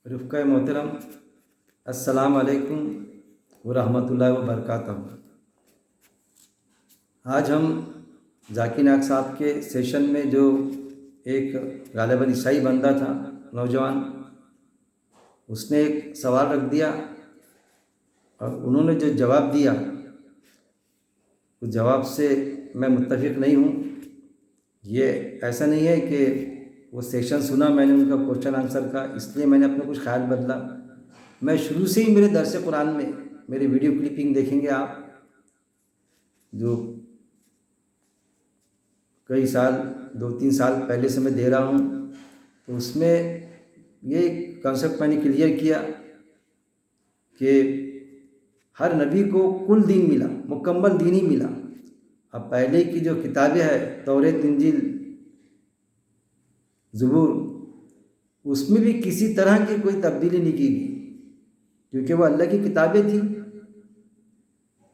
رفقۂ محترم، السلام علیکم ورحمۃ اللہ وبرکاتہ۔ آج ہم ذاکر نائک صاحب کے سیشن میں جو ایک غالباً عیسائی بندہ تھا، نوجوان، اس نے ایک سوال رکھ دیا اور انہوں نے جو جواب دیا اس جواب سے میں متفق نہیں ہوں۔ یہ ایسا نہیں ہے کہ وہ سیشن سنا میں نے ان کا کوشچن آنسر کا، اس لیے میں نے اپنا کچھ خیال بدلا۔ میں شروع سے ہی میرے درس قرآن میں میری ویڈیو کلپنگ دیکھیں گے آپ، جو کئی سال 2-3 سال پہلے سے میں دے رہا ہوں، تو اس میں یہ کانسیپٹ میں نے کلیئر کیا کہ ہر نبی کو کل دین ملا، مکمل دین ہی ملا۔ اب پہلے کی جو کتابیں ہیں، توریت، انجیل، زبور، اس میں بھی کسی طرح کی کوئی تبدیلی نہیں کی گئی، کیونکہ وہ اللہ کی کتابیں تھیں،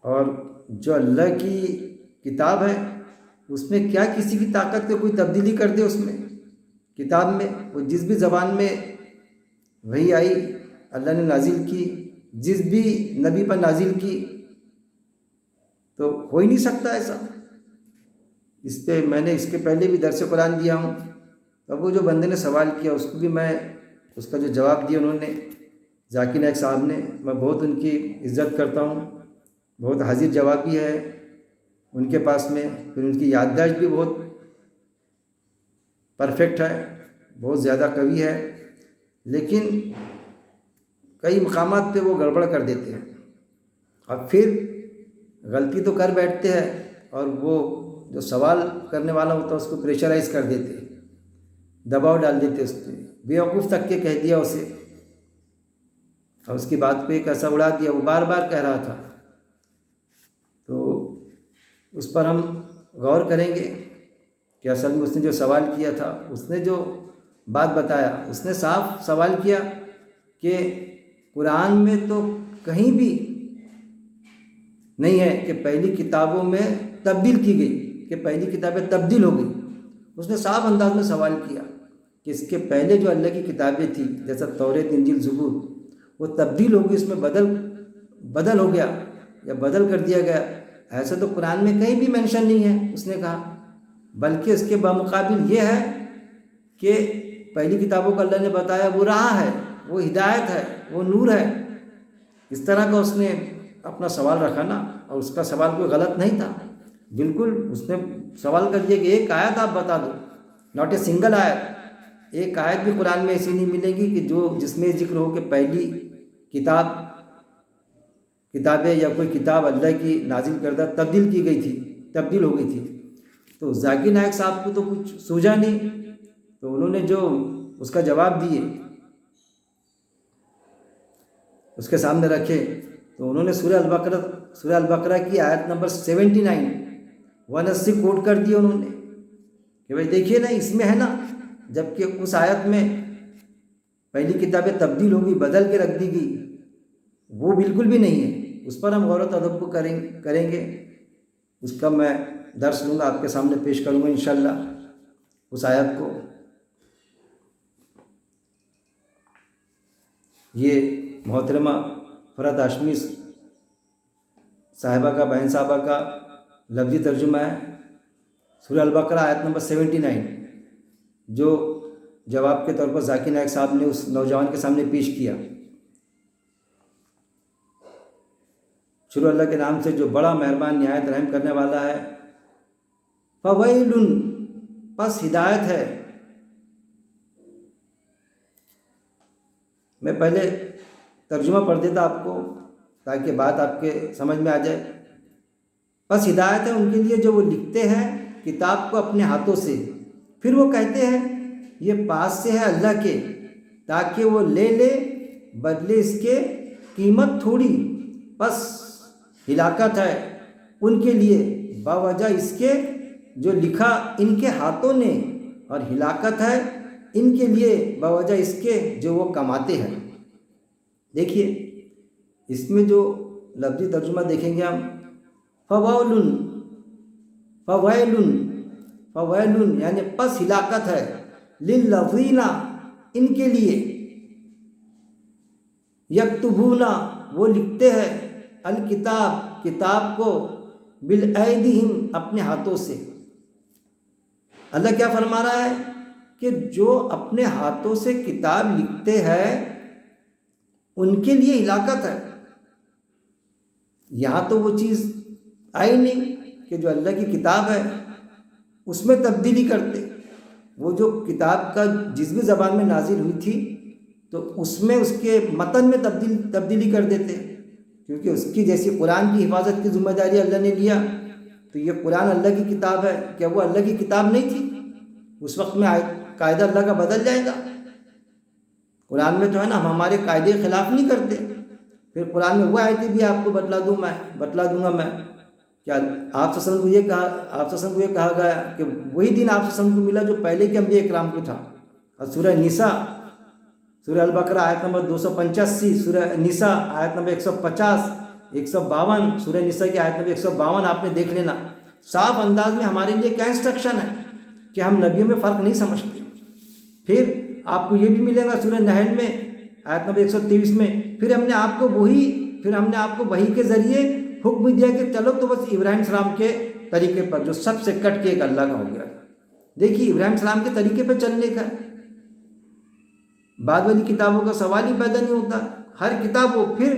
اور جو اللہ کی کتاب ہے اس میں کیا کسی کی طاقت کے کوئی تبدیلی کر دے اس میں کتاب میں؟ وہ جس بھی زبان میں وحی آئی اللہ نے نازل کی، جس بھی نبی پر نازل کی، تو ہو ہی نہیں سکتا ایسا۔ اس پہ میں نے اس کے پہلے بھی درس قرآن دیا ہوں۔ اب وہ جو بندے نے سوال کیا اس کو بھی میں اس کا جو جواب دیا انہوں نے، ذاکر نائک صاحب نے، میں بہت ان کی عزت کرتا ہوں، بہت حاضر جوابی ہے ان کے پاس میں، پھر ان کی یادداشت بھی بہت پرفیکٹ ہے، بہت زیادہ قوی ہے، لیکن کئی مقامات پہ وہ گڑبڑ کر دیتے ہیں اور پھر غلطی تو کر بیٹھتے ہیں، اور وہ جو سوال کرنے والا ہوتا ہے اس کو پریشرائز کر دیتے ہیں، دباؤ ڈال دیتے اس پہ، بیوقوف تک کے کہہ دیا اسے، اور اس کی بات کو ایک ایسا اڑا دیا، وہ بار بار کہہ رہا تھا۔ تو اس پر ہم غور کریں گے کہ اصل میں اس نے جو سوال کیا تھا، اس نے جو بات بتایا، اس نے صاف سوال کیا کہ قرآن میں تو کہیں بھی نہیں ہے کہ پہلی کتابوں میں تبدیل کی گئی، کہ پہلی کتابیں تبدیل ہو گئی۔ اس نے صاف انداز میں سوال کیا کہ اس کے پہلے جو اللہ کی کتابیں تھیں، جیسا توریت، انجیل، زبور، وہ تبدیل ہو گئی، اس میں بدل ہو گیا یا بدل کر دیا گیا، ایسا تو قرآن میں کہیں بھی مینشن نہیں ہے، اس نے کہا، بلکہ اس کے بمقابل یہ ہے کہ پہلی کتابوں کو اللہ نے بتایا وہ راہ ہے، وہ ہدایت ہے، وہ نور ہے۔ اس طرح کا اس نے اپنا سوال رکھا نا، اور اس کا سوال کوئی غلط نہیں تھا، بالکل اس نے سوال کر دیا کہ ایک آیت آپ بتا دو، ناٹ اے سنگل آیت، ایک آیت بھی قرآن میں ایسی نہیں ملے گی کہ جس میں ذکر ہو کہ پہلی کتابیں یا کوئی کتاب اللہ کی نازل کردہ تبدیل کی گئی تھی، تبدیل ہو گئی تھی۔ تو ذاکر نائک صاحب کو تو کچھ سوجا نہیں، تو انہوں نے جو اس کا جواب دیے اس کے سامنے رکھے، تو انہوں نے سورہ البقرہ کی آیت نمبر 79 180 کوٹ کر دی انہوں نے کہ بھائی دیکھیے نا، اس میں ہے نا، جبکہ اس آیت میں پہلی کتابیں تبدیل ہو گئی، بدل کے رکھ دی گئی، وہ بالکل بھی نہیں ہے۔ اس پر ہم غور و تدبر کریں گے، اس کا میں درس لوں گا، آپ کے سامنے پیش کروں گا انشاءاللہ اس آیت کو۔ یہ محترمہ فرحت ہاشمی صاحبہ کا، بہن صاحبہ کا لفظی ترجمہ ہے، سورہ البقرہ آیت نمبر 79، جو جواب کے طور پر ذاکر نائک صاحب نے اس نوجوان کے سامنے پیش کیا۔ شروع اللہ کے نام سے جو بڑا مہربان نہایت رحم کرنے والا ہے۔ فویل، پس ہدایت ہے۔ میں پہلے ترجمہ پڑھ دیتا آپ کو تاکہ بات آپ کے سمجھ میں آ جائے۔ پس ہدایت ہے ان کے لیے جو وہ لکھتے ہیں کتاب کو اپنے ہاتھوں سے، پھر وہ کہتے ہیں یہ پاس سے ہے اللہ کے، تاکہ وہ لے بدلے اس کے قیمت تھوڑی۔ پس ہلاکت ہے ان کے لیے باوجہ اس کے جو لکھا ان کے ہاتھوں نے، اور ہلاکت ہے ان کے لیے باوجہ اس کے جو وہ کماتے ہیں۔ دیکھیے اس میں جو لفظی ترجمہ دیکھیں گے ہم، فویل یعنی پس ہلاکت ہے، للذین ان کے لیے، یکتبون وہ لکھتے ہیں الکتاب کتاب کو بالایدیہم اپنے ہاتھوں سے۔ اللہ کیا فرما رہا ہے کہ جو اپنے ہاتھوں سے کتاب لکھتے ہیں ان کے لیے ہلاکت ہے۔ یہاں تو وہ چیز آئی نہیں کہ جو اللہ کی کتاب ہے اس میں تبدیلی کرتے، وہ جو کتاب کا جس بھی زبان میں نازل ہوئی تھی تو اس میں اس کے متن میں تبدیلی کر دیتے، کیونکہ اس کی جیسی قرآن کی حفاظت کی ذمہ داری اللہ نے لیا تو یہ قرآن اللہ کی کتاب ہے، کیا وہ اللہ کی کتاب نہیں تھی؟ اس وقت میں قاعدہ اللہ کا بدل جائے گا؟ قرآن میں تو ہے نا ہم ہمارے قاعدے کے خلاف نہیں کرتے، پھر قرآن میں وہ آیتیں بھی آپ کو بتلا دوں گا میں کیا آپ صلی اللہ علیہ وسلم کو یہ کہا گیا کہ وہی دین آپ صلی اللہ علیہ وسلم کو ملا جو پہلے کے انبیاء اکرام کو تھا۔ اور سورہ نساء، سورہ البقرہ آیت نمبر 285، سورہ نساء آیت نمبر 150، 152، سورہ نساء کی آیت نمبر 152 آپ نے دیکھ لینا، صاف انداز میں ہمارے لیے کیا انسٹرکشن ہے کہ ہم نبیوں میں فرق نہیں سمجھتے۔ پھر آپ کو یہ بھی ملے گا سورہ نحل میں آیت نمبر 123 میں، پھر ہم نے آپ کو وحی کے ذریعے حکم دیا کہ چلو تو بس ابراہیم السلام کے طریقے پر جو سب سے کٹ کے ایک اللہ کا ہو گیا۔ دیکھیے ابراہیم السلام کے طریقے پر چلنے کا، بعد والی کتابوں کا سوال ہی پیدا نہیں ہوتا، ہر کتاب ہو۔ پھر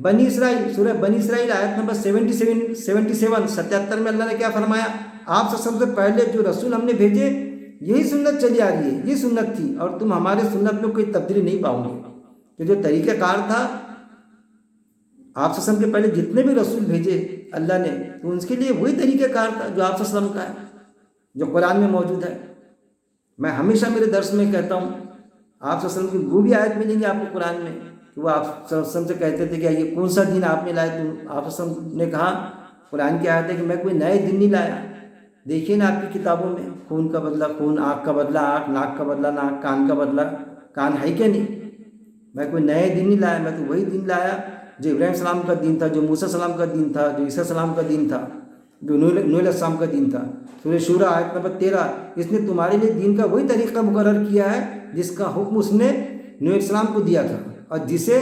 بنی اسرائیل، سورہ بنی اسرائیل آیت نمبر 77 میں اللہ نے کیا فرمایا؟ آپ سے سب سے پہلے جو رسول ہم نے بھیجے یہی سنت چلی آ رہی ہے، یہ سنت تھی اور تم ہمارے سنت میں کوئی تبدیلی نہیں پاؤ گے۔ کہ جو طریقہ کار تھا آپ صلی اللہ علیہ وسلم کے پہلے جتنے بھی رسول بھیجے اللہ نے تو ان کے لیے وہی طریقہ کار تھا جو آپ صلی اللہ علیہ وسلم کا ہے، جو قرآن میں موجود ہے۔ میں ہمیشہ میرے درس میں کہتا ہوں آپ صلی اللہ علیہ وسلم کی وہ بھی آیت ملیں گی آپ کو قرآن میں کہ وہ آپ صلی اللہ علیہ وسلم سے کہتے تھے کہ یہ کون سا دین آپ نے لایا؟ تو آپ صلی اللہ علیہ وسلم نے کہا قرآن کی آیت ہے کہ میں کوئی نئے دین نہیں لایا۔ دیکھیے نا آپ کی کتابوں میں خون کا بدلہ خون، آنکھ کا بدلہ آنکھ، ناک کا بدلہ ناک، کان کا بدلہ کان، ہے کہ نہیں؟ میں کوئی نئے دین نہیں لایا، میں تو وہی دین لایا جو ابراہیم السلام کا دین تھا، جو موسیٰ السلام کا دین تھا، جو عیسیٰ السلام کا دین تھا، جو نوح علیہ السلام کا دین تھا۔ سورہ شورى آیت نمبر 13، اس نے تمہارے لیے دین کا وہی طریقہ مقرر کیا ہے جس کا حکم اس نے نوح علیہ السلام کو دیا تھا اور جسے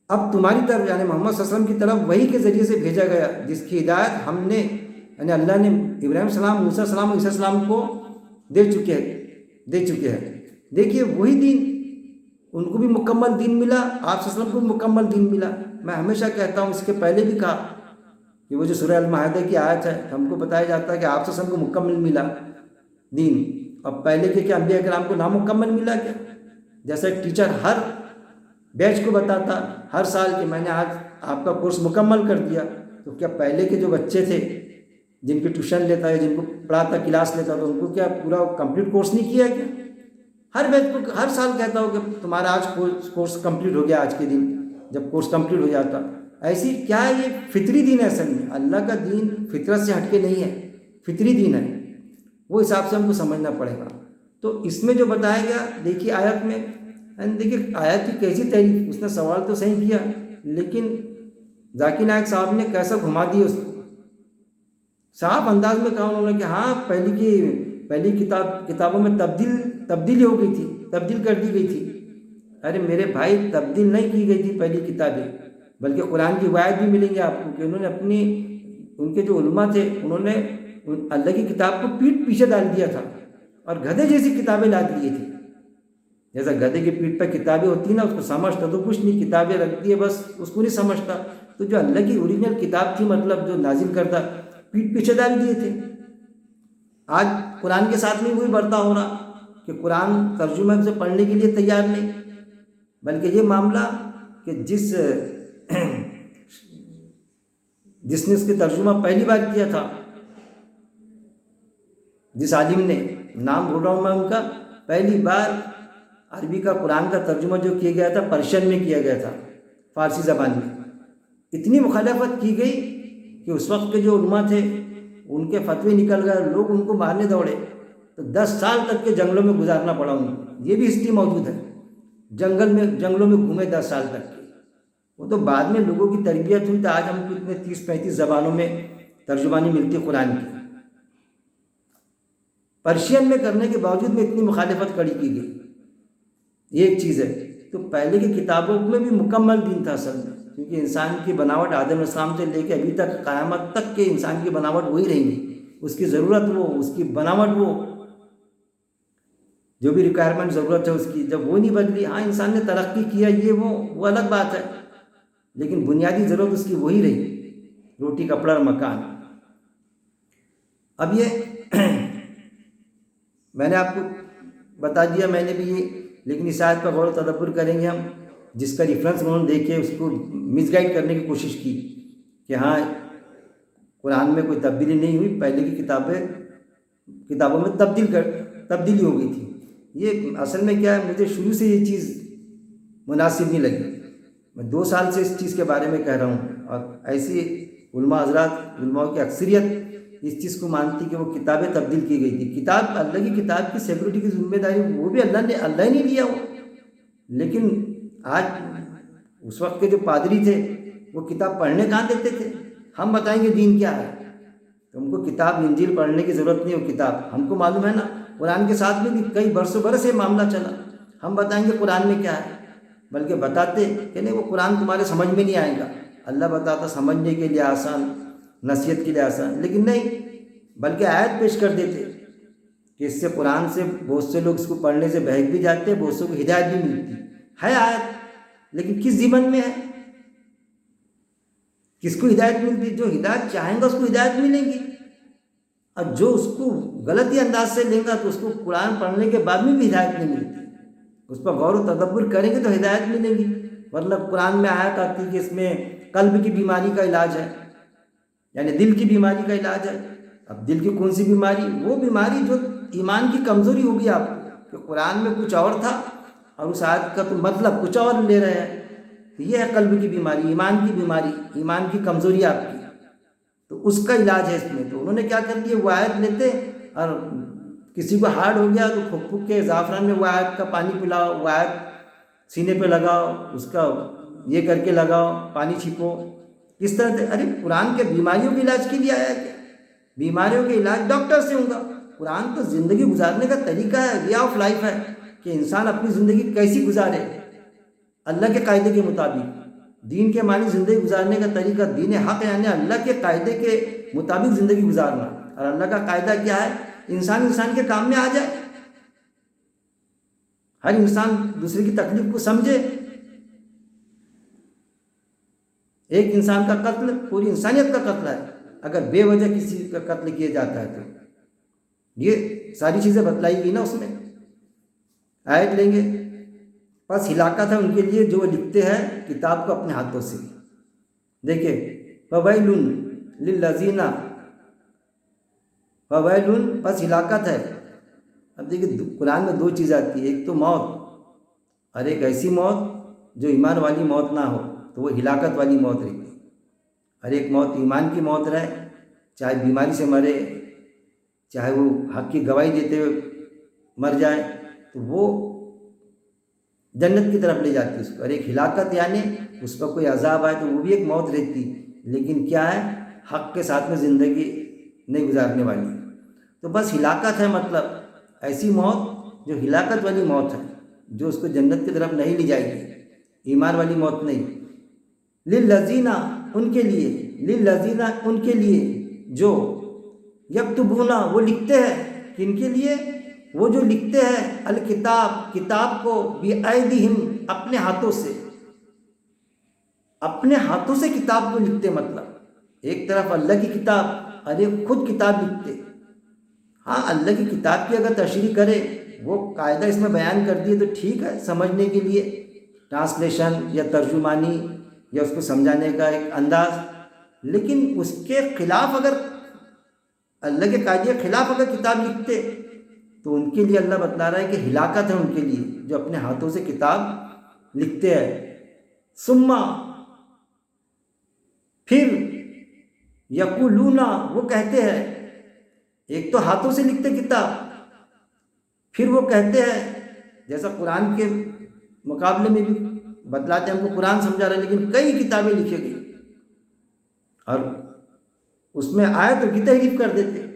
اب تمہاری طرف یعنی محمد صلی اللہ علیہ وسلم کی طرف وحی کے ذریعے سے بھیجا گیا، جس کی ہدایت ہم نے یعنی اللہ نے ابراہیم السلام، موسیٰ السلام اور عیسیٰ السلام کو دے چکے ہیں۔ دیکھیے وہی دین ان کو بھی مکمل دین ملا، آپ صلی اللہ علیہ وسلم کو بھی مکمل دین ملا۔ میں ہمیشہ کہتا ہوں، اس کے پہلے بھی کہا کہ وہ جو سورہ المائدہ کی آیت ہے ہم کو بتایا جاتا ہے کہ آپ صلی اللہ علیہ وسلم کو مکمل ملا دین، اور پہلے کے کہ انبیاء کرام کو نامکمل ملا کیا؟ جیسا ایک ٹیچر ہر بیچ کو بتاتا ہر سال کہ میں نے آج آپ کا کورس مکمل کر دیا، تو کیا پہلے کے جو بچے تھے جن کی ٹیوشن لیتا ہے، جن کو پڑھاتا کلاس لیتا تو ان کو کیا پورا کمپلیٹ کورس نہیں کیا کیا؟ ہر بیچ کو ہر سال کہتا ہو کہ تمہارا آج کورس کمپلیٹ ہو گیا، آج کے دن جب کورس کمپلیٹ ہو جاتا۔ ایسی کیا ہے، یہ فطری دین ہے اصل میں، اللہ کا دین فطرت سے ہٹ کے نہیں ہے، فطری دین ہے، وہ حساب سے ہم کو سمجھنا پڑے گا۔ تو اس میں جو بتایا گیا دیکھیے آیت میں، دیکھیے آیت کی کیسی تعریف، اس نے سوال تو صحیح کیا لیکن ذاکر نائک صاحب نے کیسا گھما دیا اس کو، صاف انداز میں کہا انہوں نے کہ ہاں پہلی کتابوں میں تبدیلی ہو گئی تھی، تبدیل کر دی گئی تھی۔ ارے میرے بھائی تبدیل نہیں کی گئی تھی پہلی کتابیں، بلکہ قرآن کی روایت بھی ملیں گے آپ کو کہ انہوں نے ان کے جو علماء تھے انہوں نے اللہ کی کتاب کو پیٹھ پیچھے ڈال دیا تھا اور گدھے جیسی کتابیں لا دیے تھے۔ جیسا گدھے کی پیٹھ پر کتابیں ہوتی ہیں نا، اس کو سمجھتا تو کچھ نہیں، کتابیں رکھ دیے بس، اس کو نہیں سمجھتا۔ تو جو اللہ کی اوریجنل کتاب تھی، مطلب جو نازل کرتا، پیٹھ پیچھے ڈال دیے تھے۔ آج قرآن کے ساتھ میں وہی برتا ہو رہا کہ قرآن ترجمہ سے پڑھنے کے لیے تیار نہیں، بلکہ یہ معاملہ کہ جس نے اس کے ترجمہ پہلی بار کیا تھا، جس عالم نے، نام بھول رہا ہوں میں ان کا، پہلی بار عربی کا قرآن کا ترجمہ جو کیا گیا تھا پرشین میں کیا گیا تھا، فارسی زبان میں، اتنی مخالفت کی گئی کہ اس وقت کے جو علماء تھے ان کے فتوے نکل گئے، لوگ ان کو مارنے دوڑے، تو 10 سال تک کے جنگلوں میں گزارنا پڑا ان کو، یہ بھی ہسٹری موجود ہے، جنگلوں میں گھومے 10 سال تک کے۔ وہ تو بعد میں لوگوں کی تربیت ہوئی تو آج ہم کو اتنے 30-35 زبانوں میں ترجمانی ملتی قرآن کی۔ پرشین میں کرنے کے باوجود میں اتنی مخالفت کڑی کی گئی، یہ ایک چیز ہے۔ تو پہلے کی کتابوں میں بھی مکمل دین تھا اصل میں، کیونکہ انسان کی بناوٹ آدم علیہ السلام سے لے کے ابھی تک قیامت تک کے انسان کی بناوٹ وہی رہیں گی، اس کی ضرورت وہ، اس کی بناوٹ وہ، جو بھی ریکوائرمنٹ ضرورت ہے اس کی، جب وہ نہیں بدلی، ہاں انسان نے ترقی کیا یہ وہ الگ بات ہے، لیکن بنیادی ضرورت اس کی وہی رہی، روٹی کپڑا اور مکان۔ اب یہ میں نے آپ کو بتا دیا، میں نے بھی یہ، لیکن اس آیت پر غور و تدبر کریں گے ہم، جس کا ریفرنس انہوں نے دیکھے اس کو مس گائڈ کرنے کی کوشش کی کہ ہاں قرآن میں کوئی تبدیلی نہیں ہوئی، پہلے کی کتابوں میں تبدیلی ہو گئی تھی۔ یہ اصل میں کیا ہے، مجھے شروع سے یہ چیز مناسب نہیں لگی، میں 2 سال سے اس چیز کے بارے میں کہہ رہا ہوں، اور ایسی علماء حضرات، علماء کی اکثریت اس چیز کو مانتی کہ وہ کتابیں تبدیل کی گئی تھی۔ کتاب اللہ کی کتاب کی سیکورٹی کی ذمہ داری وہ بھی اللہ ہی نہیں لیا ہو، لیکن آج اس وقت کے جو پادری تھے وہ کتاب پڑھنے کہاں دیتے تھے؟ ہم بتائیں گے دین کیا ہے، تم کو کتاب انجیل پڑھنے کی ضرورت نہیں ہو، کتاب ہم کو معلوم ہے نا، قرآن کے ساتھ میں بھی کئی برسوں برس یہ معاملہ چلا، ہم بتائیں گے قرآن میں کیا ہے، بلکہ بتاتے کہ نہیں وہ قرآن تمہارے سمجھ میں نہیں آئے گا، اللہ بتاتا سمجھنے کے لیے آسان، نصیحت کے لیے آسان، لیکن نہیں، بلکہ آیت پیش کر دیتے کہ اس سے قرآن سے بہت سے لوگ اس کو پڑھنے سے بہک بھی جاتے ہیں، بہت سے کو ہدایت بھی ملتی ہے آیت، لیکن کس ضمن میں ہے، کس کو ہدایت ملتی؟ جو ہدایت چاہیں گا اس کو ہدایت ملے گی، اور جو اس کو غلطی انداز سے لیں گا تو اس کو قرآن پڑھنے کے بعد میں بھی ہدایت نہیں ملتی، اس پر غور و تدبر کریں گے تو ہدایت ملے گی، ورنہ قرآن میں آیت آتی کہ اس میں قلب کی بیماری کا علاج ہے، یعنی دل کی بیماری کا علاج ہے۔ اب دل کی کون سی بیماری؟ وہ بیماری جو ایمان کی کمزوری ہوگی آپ کو، کہ قرآن میں کچھ اور تھا اور اس آیت کا تو مطلب کچھ اور لے رہے ہیں، تو یہ ہے قلب کی بیماری، ایمان کی بیماری، ایمان کی کمزوری آپ کی، تو اس کا علاج ہے اس میں۔ تو انہوں نے کیا کر دیا، وہ آیت لیتے اور کسی کو ہارڈ ہو گیا تو پھک پھک کے زعفران میں وہ آیت کا پانی پلاؤ، وہ آیت سینے پہ لگاؤ، اس کا یہ کر کے لگاؤ، پانی چھینکو، کس طرح سے؟ ارے قرآن کے بیماریوں کے علاج کے لیے آیا کیا؟ بیماریوں کے علاج ڈاکٹر سے ہوں گا، قرآن تو زندگی گزارنے کا طریقہ ہے، وے آف لائف ہے، کہ انسان اپنی زندگی کیسی گزارے اللہ کے قاعدے کے مطابق۔ دین کے معنی زندگی گزارنے کا طریقہ، دین حق یعنی اللہ کے قاعدے کے مطابق زندگی گزارنا، اور اللہ کا قاعدہ کیا ہے؟ انسان کے کام میں آ جائے، ہر انسان دوسرے کی تکلیف کو سمجھے۔ ایک انسان کا قتل پوری انسانیت کا قتل ہے، اگر بے وجہ کسی کا قتل کیا جاتا ہے تو یہ ساری چیزیں بتلائی گئی نا اس میں۔ آیت لیں گے، بس ہلاکت ہے ان کے لیے جو لکھتے ہیں کتاب کو اپنے ہاتھوں سے۔ دیکھیں فویل للذین، فویل بس ہلاکت ہے۔ اب دیکھیں قرآن میں 2 چیز آتی ہے، ایک تو موت، اور ایک ایسی موت جو ایمان والی موت نہ ہو تو وہ ہلاکت والی موت رہتی ہے، اور ایک موت ایمان کی موت رہے، چاہے بیماری سے مرے، چاہے وہ حق کی گواہی دیتے ہوئے مر جائے، تو وہ جنت کی طرف لے جاتی ہے اس کو۔ اور ایک ہلاکت یعنی اس پر کوئی عذاب آئے تو وہ بھی ایک موت رہتی، لیکن کیا ہے؟ حق کے ساتھ میں زندگی نہیں گزارنے والی۔ تو بس ہلاکت ہے، مطلب ایسی موت جو ہلاکت والی موت ہے، جو اس کو جنت کی طرف نہیں لے جائے گی، ایمان والی موت نہیں۔ للذین ان کے لیے، للذین ان کے لیے جو یکتبون وہ لکھتے ہیں، کن کے لیے؟ وہ جو لکھتے ہیں الکتاب کتاب کو بِأَیْدِہِم اپنے ہاتھوں سے، اپنے ہاتھوں سے کتاب کو لکھتے، مطلب ایک طرف اللہ کی کتاب اور ایک خود کتاب لکھتے۔ ہاں اللہ کی کتاب کی اگر تشریح کرے، وہ قاعدہ اس میں بیان کر دیے تو ٹھیک ہے، سمجھنے کے لیے ٹرانسلیشن یا ترجمانی یا اس کو سمجھانے کا ایک انداز، لیکن اس کے خلاف اگر اللہ کے قاعدے کے خلاف اگر کتاب لکھتے تو ان کے لیے اللہ بتلا رہا ہے کہ ہلاکت ہے ان کے لیے جو اپنے ہاتھوں سے کتاب لکھتے ہیں۔ ثم پھر یقولون وہ کہتے ہیں، ایک تو ہاتھوں سے لکھتے کتاب، پھر وہ کہتے ہیں، جیسا قرآن کے مقابلے میں بھی بتلاتے ہیں، ہم کو قرآن سمجھا رہا ہے لیکن کئی کتابیں لکھی گئی اور اس میں آیتوں کی تحریف کر دیتے،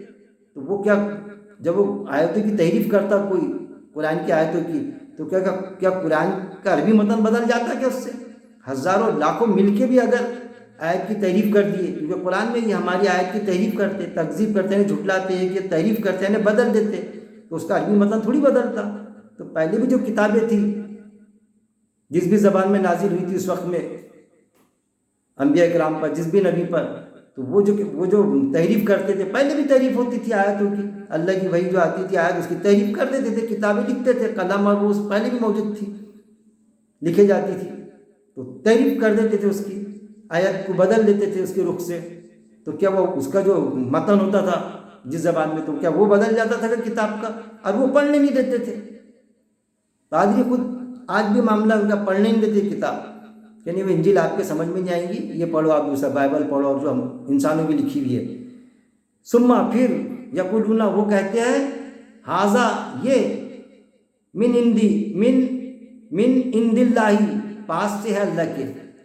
تو وہ کیا، جب وہ آیتوں کی تحریف کرتا کوئی قرآن کی آیتوں کی، تو کیا قرآن کا عربی متن بدل جاتا کیا اس سے؟ ہزاروں لاکھوں مل کے بھی اگر آیت کی تحریف کر دیے، کیونکہ قرآن میں یہ ہماری آیت کی تحریف کرتے، تکذیب کرتے ہیں، جھٹلاتے ہیں، کہ تحریف کرتے ہیں، بدل دیتے، تو اس کا عربی متن تھوڑی بدلتا۔ تو پہلے بھی جو کتابیں تھیں جس بھی زبان میں نازل ہوئی تھی اس وقت میں انبیاء کرام پر، جس بھی نبی پر، تو وہ جو تحریف کرتے تھے، پہلے بھی تحریف ہوتی تھی آیتوں کی، اللہ کی وحی جو آتی تھی آیت اس کی تحریف کر دیتے تھے، کتابیں لکھتے تھے، قلم اور روز پہلے بھی موجود تھی، لکھے جاتی تھی، تو تحریف کر دیتے تھے، اس کی آیت کو بدل دیتے تھے اس کے رخ سے۔ تو کیا وہ اس کا جو متن ہوتا تھا جس زبان میں، تو کیا وہ بدل جاتا تھا کہ کتاب کا؟ اور وہ پڑھنے نہیں دیتے تھے، پادری خود آج بھی معاملہ ان کا پڑھنے نہیں دیتے کتاب، کہ نہیں وہ انجیل آپ کے سمجھ میں نہیں آئیں گی، یہ پڑھو آپ دوسرا بائبل پڑھو، اور جو ہم انسانوں کی لکھی ہوئی ہے۔ ثم پھر یقولون وہ کہتے ہیں، ھذا یہ من عند اللہ پاس سے ہے اللہ کے،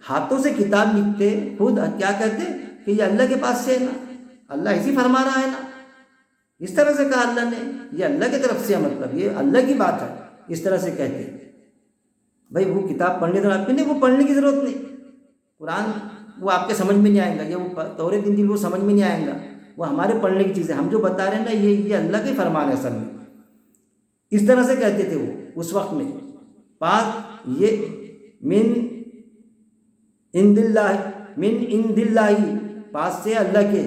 ہاتھوں سے کتاب لکھتے خود کیا کہتے کہ یہ اللہ کے پاس سے ہے نا، اللہ ایسی فرما رہا ہے نا، اس طرح سے کہا اللہ نے، یہ اللہ کی طرف سے ہے، مطلب یہ اللہ کی بات ہے، اس طرح سے کہتے ہیں۔ بھائی وہ کتاب پڑھنے تو آپ کے نہیں، وہ پڑھنے کی ضرورت نہیں، قرآن وہ آپ کے سمجھ میں نہیں آئے گا، یا وہ توریت انجیل وہ سمجھ میں نہیں آئے گا، وہ ہمارے پڑھنے کی چیزیں، ہم جو بتا رہے ہیں نا یہ اللہ کے فرمان ہے اصل میں، اس طرح سے کہتے تھے وہ اس وقت میں۔ پاک یہ من عند اللہ پاس سے اللہ کے،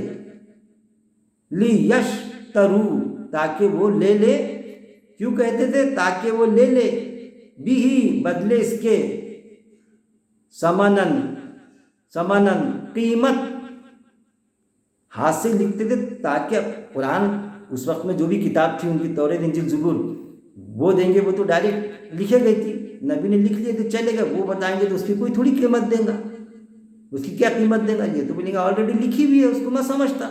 لیشترو تاکہ وہ لے لے، کیوں کہتے تھے؟ تاکہ وہ لے لے، بھی بدلے اس کے، سمنن قیمت، ہاتھ سے لکھتے تھے تاکہ قرآن اس وقت میں جو بھی کتاب تھی ان کی توریت انجیل زبور وہ دیں گے، وہ تو ڈائریکٹ لکھے گئی تھی، نبی نے لکھ لیے تو چلے گا، وہ بتائیں گے تو اس کی کوئی تھوڑی قیمت دیں گا، اس کی کیا قیمت دیں گا، یہ تو بولیں گے آلریڈی لکھی ہوئی ہے، اس کو میں سمجھتا،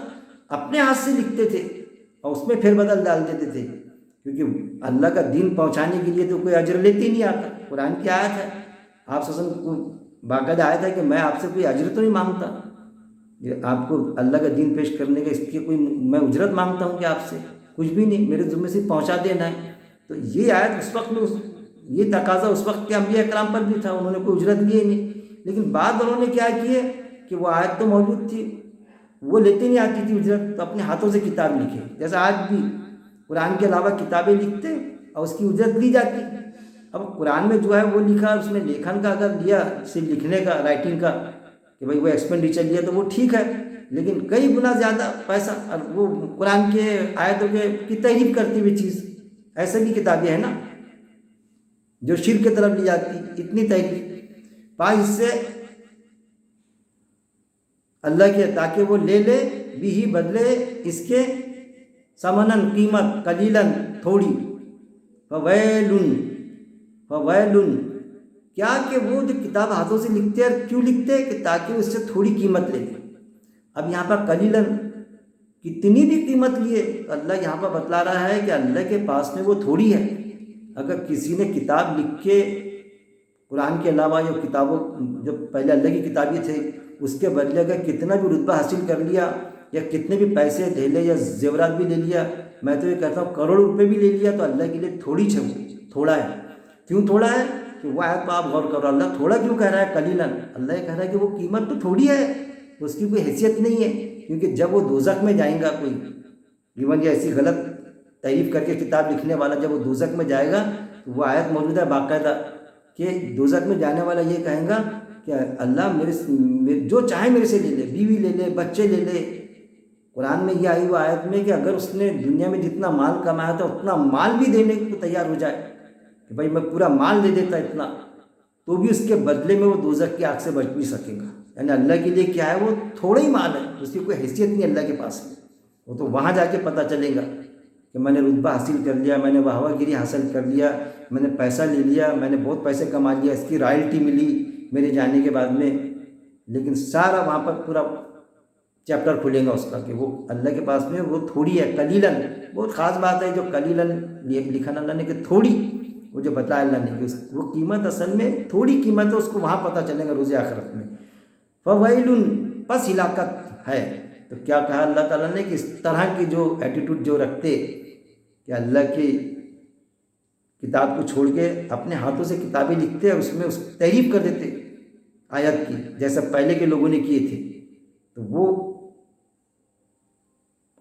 اپنے ہاتھ سے لکھتے تھے اور اس میں پھر بدل ڈال دیتے تھے، کیونکہ اللہ کا دین پہنچانے کے لیے تو کوئی اجر لیتے ہی نہیں آتا، قرآن کی آیت ہے، آپ صلی اللہ علیہ وسلم کو باقاعدہ آیت ہے کہ میں آپ سے کوئی اجر تو نہیں مانگتا، یہ آپ کو اللہ کا دین پیش کرنے کا اس کی کوئی میں اجرت مانگتا ہوں کہ آپ سے کچھ بھی نہیں، میرے ذمہ سے پہنچا دینا ہے۔ تو یہ آیت اس وقت میں یہ تقاضا اس وقت کے انبیاء کرام پر بھی تھا، انہوں نے کوئی اجرت لیے نہیں، لیکن بعد انہوں نے کیا کیے کہ وہ آیت تو موجود تھی، وہ لیتے نہیں آتی تھی اجرت، تو اپنے ہاتھوں سے کتاب لکھے، جیسا آج بھی قرآن کے علاوہ کتابیں لکھتے اور اس کی اجرت لی جاتی۔ اب قرآن میں جو ہے وہ لکھا، اس میں لیکھن کا اگر لیا، صرف لکھنے کا، رائٹنگ کا، کہ بھائی وہ ایکسپینڈیچر لیا تو وہ ٹھیک ہے، لیکن کئی گنا زیادہ پیسہ، اور وہ قرآن کے آیتوں کی تحریف کرتی ہوئی چیز، ایسے بھی کتابیں ہیں نا جو شرک کی طرف لی جاتی، اتنی تحریف پاس اس سے اللہ کے، تاکہ وہ لے لے بھی بدلے اس کے، سمنن قیمت، قلیلاً تھوڑی، فویلن کیا کہ وہ جو کتاب ہاتھوں سے لکھتے ہیں، کیوں لکھتے ہیں کہ تاکہ اس سے تھوڑی قیمت لے لیں۔ اب یہاں پر قلیلاً کتنی بھی قیمت لیے، اللہ یہاں پر بتلا رہا ہے کہ اللہ کے پاس میں وہ تھوڑی ہے۔ اگر کسی نے کتاب لکھ کے قرآن کے علاوہ جو کتابوں جو پہلے اللہ کی کتابیں تھے اس کے بدلے اگر کتنا بھی رتبہ حاصل کر لیا، یا کتنے بھی پیسے لے لے، یا زیورات بھی لے لیا، میں تو یہ کہتا ہوں کروڑ روپے بھی لے لیا، تو اللہ کے لیے تھوڑی تھوڑا ہے۔ کیوں تھوڑا ہے؟ کہ وہ آیت پہ آپ غور کرو، اللہ تھوڑا کیوں کہہ رہا ہے قلیلاً؟ اللہ یہ کہہ رہا ہے کہ وہ قیمت تو تھوڑی ہے، اس کی کوئی حیثیت نہیں ہے، کیونکہ جب وہ دوزخ میں جائیں گا، کوئی ایون یہ ایسی غلط تعریف کر کے کتاب لکھنے والا جب وہ دوزخ میں جائے گا تو وہ آیت موجود ہے باقاعدہ کہ دوزخ میں جانے والا یہ کہیں گا کہ اللہ میرے جو چاہے میرے سے لے لے، بیوی لے لے، بچے لے لے۔ قرآن میں یہ آئی وہ آیت میں کہ اگر اس نے دنیا میں جتنا مال کمایا تھا اتنا مال بھی دینے کو تیار ہو جائے کہ بھائی میں پورا مال دے دیتا اتنا، تو بھی اس کے بدلے میں وہ دوزخ کی آگ سے بچ نہیں سکے گا۔ یعنی اللہ کے لیے کیا ہے، وہ تھوڑا ہی مال ہے، اس کی کوئی حیثیت نہیں اللہ کے پاس میں، وہ تو وہاں جا کے پتہ چلے گا کہ میں نے رتبہ حاصل کر لیا، میں نے واہ گیری حاصل کر لیا، میں نے پیسہ لے لیا، میں نے بہت پیسے کما لیا، اس کی رائلٹی ملی میرے جانے کے بعد میں، لیکن سارا وہاں پر پورا چیپٹر کھلے گا اس کا کہ وہ اللہ کے پاس میں وہ تھوڑی ہے، قلیلاً۔ بہت خاص بات ہے جو قلیلاً لکھا اللہ نے کہ تھوڑی، وہ جو بتایا اللہ نے کہ وہ قیمت اصل میں تھوڑی قیمت ہے، اس کو وہاں پتہ چلے گا روز آخرت میں۔ فویل پس ہلاکت ہے۔ تو کیا کہا اللہ تعالیٰ نے کہ اس طرح کی جو ایٹیٹیوڈ جو رکھتے کہ اللہ کی کتاب کو چھوڑ کے اپنے ہاتھوں سے کتابیں لکھتے اور اس میں تحریف کر دیتے آیت کی، جیسا پہلے کے لوگوں نے کیے تھے، تو وہ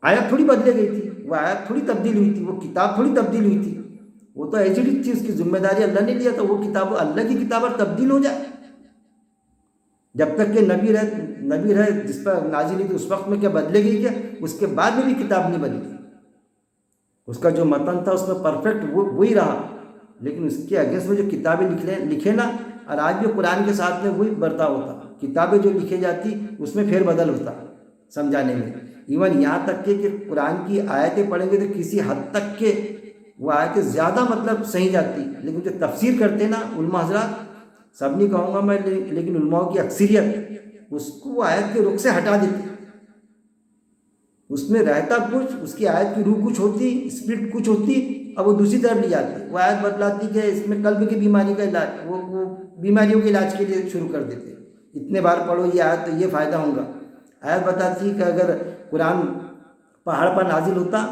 آیت تھوڑی بدلے گئی تھی، وہ آیت تھوڑی تبدیل ہوئی تھی، وہ کتاب تھوڑی تبدیل ہوئی تھی، وہ تو ایسی تھی، اس کی ذمہ داری اللہ نے لیا تھا، وہ کتاب اللہ کی کتاب پر تبدیل ہو جائے۔ جب تک کہ نبی رہے جس پر نازل ہوئی تھی اس وقت میں کیا بدلے گئی کیا؟ اس کے بعد میں بھی کتاب نہیں بدلی، اس کا جو متن تھا اس میں پرفیکٹ وہی رہا، لیکن اس کے اگینسٹ میں جو کتابیں لکھے نا، اور آج بھی قرآن کے ساتھ میں وہی برتاؤ ہوتا، کتابیں جو لکھے جاتی اس میں پھر بدل ہوتا سمجھانے میں، ایون یہاں تک کہ قرآن کی آیتیں پڑھیں گے تو کسی حد تک کہ وہ آیتیں زیادہ مطلب صحیح جاتی، لیکن جو تفسیر کرتے نا علماء حضرات، سب نہیں کہوں گا میں، لیکن علماء کی اکثریت اس کو وہ آیت کے رخ سے ہٹا دیتی، اس میں رہتا کچھ، اس کی آیت کی روح کچھ ہوتی، اسپرٹ کچھ ہوتی، اب وہ دوسری طرف لے جاتی، وہ آیت بتلاتی کہ اس میں قلب کی بیماری کا علاج، وہ بیماریوں کے علاج کے لیے شروع کر دیتے، اتنے بار پڑھو یہ آیت تو یہ فائدہ ہوگا۔ آیت بتاتی کہ اگر قرآن پہاڑ پر نازل ہوتا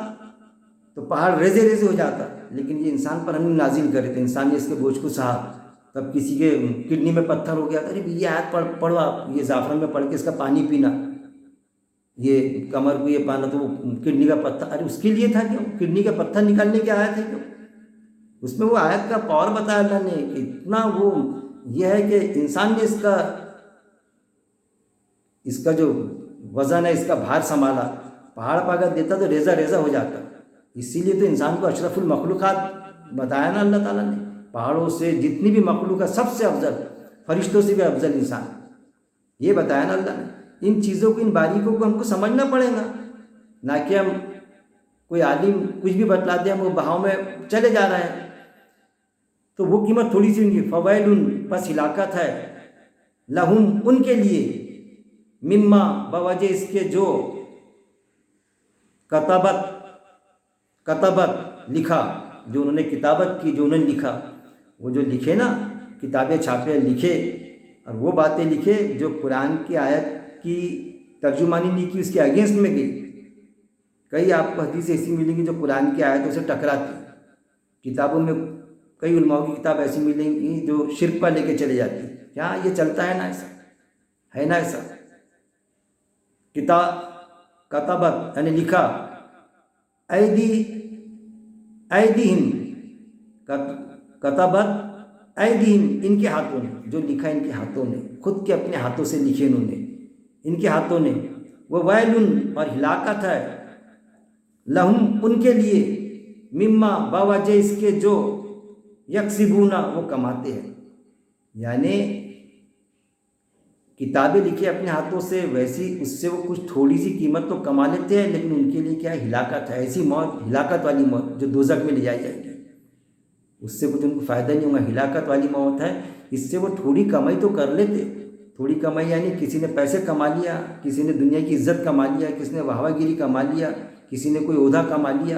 تو پہاڑ ریزے ریزے ہو جاتا، لیکن یہ انسان پر ہم نے نازل کرے تھے، انسان نے اس کے بوجھ کو سہا، تب کسی کے کڈنی میں پتھر ہو گیا، ارے یہ آیت پڑھو آپ، یہ زعفران میں پڑھ کے اس کا پانی پینا، یہ کمر کو یہ پانا، تو وہ کڈنی کا پتھر، ارے اس کے لیے تھا کہ کڈنی کا پتھر نکالنے کی آیت ہے کیوں؟ اس میں وہ آیت کا پاور بتایا اللہ نے کہ اتنا وہ یہ ہے کہ انسان نے اس کا جو وزن ہے، اس کا بھار سنبھالا، پہاڑ پہ اگر دیتا تو ریزہ ریزہ ہو جاتا، اسی لیے تو انسان کو اشرف المخلوقات بتایا نا اللہ تعالیٰ نے، پہاڑوں سے جتنی بھی مخلوق ہے سب سے افضل، فرشتوں سے بھی افضل انسان، یہ بتایا نا اللہ نے۔ ان چیزوں کو، ان باریکوں کو ہم کو سمجھنا پڑے گا، نہ کہ ہم کوئی عالم کچھ بھی بتلاتے ہیں ہم وہ بہاؤ میں چلے جا رہے ہیں، تو وہ قیمت تھوڑی سی ان کی، فویلن بس ہلاکت ہے، لہم ان کے لیے، مما بوجہ اس کے جو کتبت لکھا، جو انہوں نے کتابت کی، جو انہوں نے لکھا، وہ جو لکھے نا، کتابیں چھاپے لکھے، اور وہ باتیں لکھے جو قرآن کی آیت کی ترجمانی نہیں کی، اس کے اگینسٹ میں گئی۔ کئی آپ کو حدیث ایسی ملیں گی جو قرآن کی آیتوں سے ٹکراتی، کتابوں میں کئی علماء کی کتاب ایسی ملیں گی جو شرک پر لے کے چلے جاتی، کیا یہ چلتا ہے نا ایسا، ہے نا ایسا؟ کتابت یعنی لکھا، ایدیہم کتبت ایدیہم ان کے ہاتھوں نے، جو لکھا ان کے ہاتھوں نے، خود کے اپنے ہاتھوں سے لکھے انہوں نے، ان کے ہاتھوں نے، وہ ویلن اور ہلاکت ہے، لہم ان کے لیے، مما بوجہ اس کے جو یکسبون وہ کماتے ہیں، یعنی کتابیں لکھے اپنے ہاتھوں سے، ویسی اس سے وہ کچھ تھوڑی سی قیمت تو کما لیتے ہیں، لیکن ان کے لیے کیا ہے؟ ہلاکت ہے، ایسی موت، ہلاکت والی موت جو دوزخ میں لے جائی جائے گی، اس سے کچھ ان کو فائدہ نہیں ہوگا، ہلاکت والی موت ہے۔ اس سے وہ تھوڑی کمائی تو کر لیتے، تھوڑی کمائی یعنی کسی نے پیسے کما لیا، کسی نے دنیا کی عزت کما لیا، کسی نے واہ گیری کما لیا، کسی نے کوئی عہدہ کما لیا،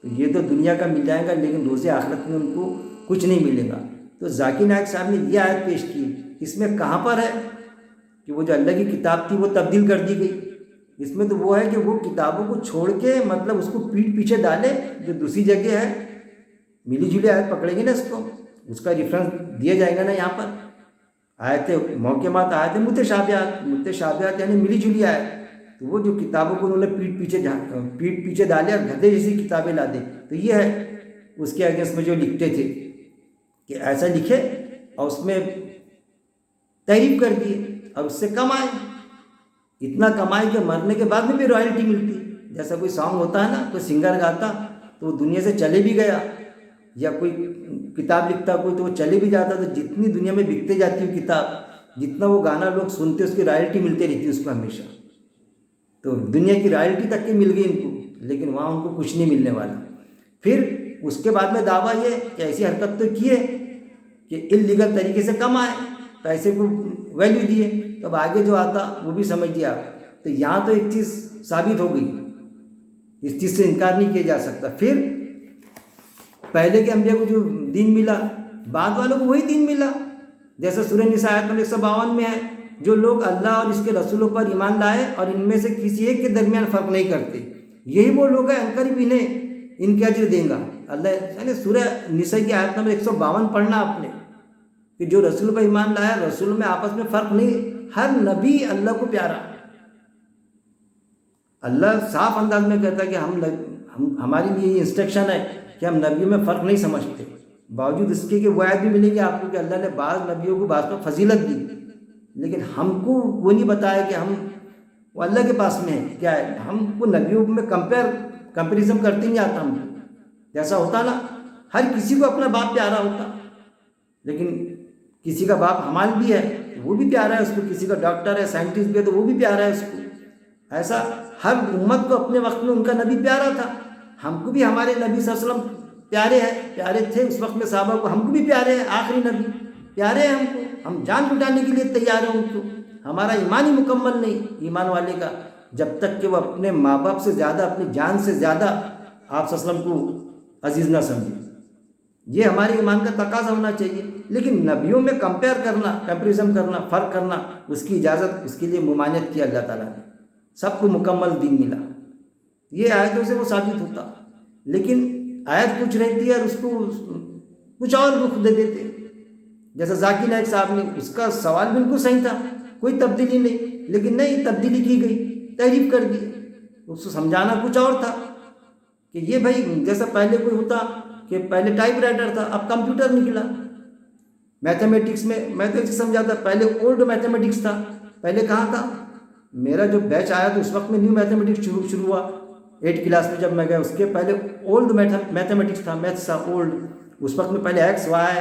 تو یہ تو دنیا کا مل جائے گا، لیکن روز آخرت میں ان کو کچھ نہیں ملے گا۔ تو ذاکر نائک صاحب نے یہ آیت پیش کی، اس میں کہاں پر ہے کہ وہ جو اللہ کی کتاب تھی وہ تبدیل کر دی گئی؟ اس میں تو وہ ہے کہ وہ کتابوں کو چھوڑ کے مطلب اس کو پیٹ پیچھے ڈالے، جو دوسری جگہ ہے، ملی جلی آیت پکڑیں گے نا اس کو، اس کا ریفرنس دیا جائے گا نا یہاں پر، آیتیں محکمات، آیتیں متشابہات یعنی ملی جلی آیت، تو وہ جو کتابوں کو انہوں نے پیٹ پیچھے ڈالے اور گدھے جیسی کتابیں لا دے، تو یہ ہے اس کے اگینسٹ میں جو لکھتے تھے کہ ایسا لکھے اور اس میں تحریف کر دیے اور اس سے کمائے، اتنا کمائے کہ مرنے کے بعد میں بھی رائلٹی ملتی، جیسا کوئی سانگ ہوتا ہے نا، کوئی سنگر گاتا تو وہ دنیا سے چلے بھی گیا، یا کوئی کتاب لکھتا کوئی تو وہ چلے بھی جاتا، تو جتنی دنیا میں بکتے جاتی ہے کتاب، جتنا وہ گانا لوگ سنتے اس کی رائلٹی ملتے رہتی ہے اس کو ہمیشہ، تو دنیا کی رائلٹی تک کی مل گئی ان کو، لیکن وہاں ان کو کچھ نہیں ملنے والا۔ پھر اس کے بعد میں دعویٰ یہ کہ ایسی حرکت تو کیے کہ اللیگل طریقے سے کمائے، پیسے کو ویلیو دیے، تب آگے جو آتا وہ بھی سمجھ لیا، تو یہاں تو ایک چیز ثابت ہو گئی، اس چیز سے انکار نہیں کیا جا سکتا۔ پھر پہلے کے انبیاء کو جو دین ملا، بعد والوں کو وہی دین ملا، جیسا سورہ نساء آیت نمبر 152 میں ہے، جو لوگ اللہ اور اس کے رسولوں پر ایمان لائے اور ان میں سے کسی ایک کے درمیان فرق نہیں کرتے، یہی وہ لوگ ہیں، ان قریب انہیں ان کے اجر دیں گا۔ اللہ یعنی سورہ نساء کی آیت نمبر 152 پڑھنا آپ نے کہ جو رسول پر ایمان لایا رسول میں آپس میں فرق نہیں، ہر نبی اللہ کو پیارا. اللہ صاف انداز میں کہتا ہے کہ ہماری لیے یہ انسٹرکشن ہے کہ ہم نبیوں میں فرق نہیں سمجھتے. باوجود اس کے کہ وہ آیت بھی ملے گی آپ کو کہ اللہ نے بعض نبیوں کو بعض پر فضیلت دی، لیکن ہم کو وہ نہیں بتایا کہ ہم وہ اللہ کے پاس میں ہے کیا ہے. ہم کو نبیوں میں کمپیریزن کرتے نہیں آتا. ہم جیسا ہوتا نا ہر کسی کو اپنا باپ پیارا ہوتا، لیکن کسی کا باپ حمال بھی ہے وہ بھی پیارا ہے اس کو، کسی کا ڈاکٹر ہے سائنٹسٹ بھی ہے تو وہ بھی پیارا ہے اس کو. ایسا ہر امت کو اپنے وقت میں ان کا نبی پیارا تھا. ہم کو بھی ہمارے نبی صلی اللہ علیہ وسلم پیارے تھے اس وقت میں صحابہ کو، ہم کو بھی پیارے ہیں. آخری نبی پیارے ہیں ہم کو، ہم جان لٹانے کے لیے تیار ہیں ان کو. ہمارا ایمان ہی مکمل نہیں ایمان والے کا جب تک کہ وہ اپنے ماں باپ سے زیادہ اپنی جان سے زیادہ آپ صلی اللہ علیہ وسلم کو عزیز نہ سمجھے. یہ ہمارے ایمان کا تقاضا ہونا چاہیے. لیکن نبیوں میں کمپیریزن کرنا فرق کرنا اس کی اجازت اس کے لیے ممانعت کی اللہ تعالیٰ نے. سب کو مکمل دین ملا، یہ آیتوں سے وہ ثابت ہوتا. لیکن آیت کچھ رہتی ہے اور اس کو کچھ اور رخ دے دیتے. جیسا ذاکر نائک صاحب نے، اس کا سوال بالکل صحیح تھا، کوئی تبدیلی نہیں، لیکن نہیں تبدیلی کی گئی، تحریف کر دی. اس کو سمجھانا کچھ اور تھا کہ یہ بھائی جیسا پہلے کوئی ہوتا کہ پہلے ٹائپ رائٹر تھا اب کمپیوٹر نکلا. میتھمیٹکس میں میں تو ایسے سمجھاتا پہلے اولڈ میتھمیٹکس تھا. پہلے کہاں تھا؟ میرا جو بیچ آیا تو اس وقت میں نیو میتھمیٹکس شروع ہوا 8 کلاس میں جب میں گیا. اس کے پہلے اولڈ میتھمیٹکس تھا، میتھس تھا اولڈ. اس وقت میں پہلے ایکس وائی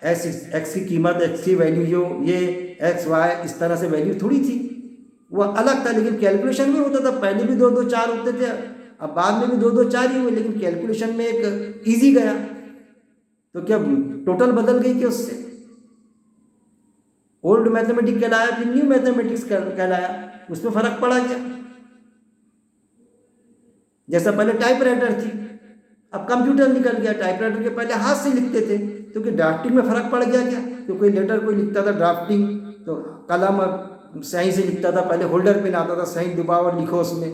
ایکس کی قیمت ایکس کی ویلیو جو یہ ایکس وائی اس طرح سے ویلیو تھوڑی تھی، وہ الگ تھا. لیکن کیلکولیشن میں ہوتا تھا. پہلے بھی 2 2 4 ہوتے تھے، اب بعد میں بھی 2 2 4 ہی ہوئے. لیکن کیلکولیشن میں ایک ایزی گیا تو کیا ٹوٹل بدل گئی کہ اس سے اولڈ میتھمیٹکس کہلایا پھر نیو میتھمیٹکس کہلایا. اس میں فرق پڑا گیا. جیسا پہلے ٹائپ رائٹر تھی اب کمپیوٹر نکل گیا. ٹائپ رائٹر کے پہلے ہاتھ سے لکھتے تھے تو کہ ڈرافٹنگ میں فرق پڑ گیا کیا؟ تو کوئی لیٹر کوئی لکھتا تھا ڈرافٹنگ تو قلم صحیح سے لکھتا تھا، پہلے ہولڈر پہ نہ آتا تھا صحیح دباؤ اور لکھو اس میں.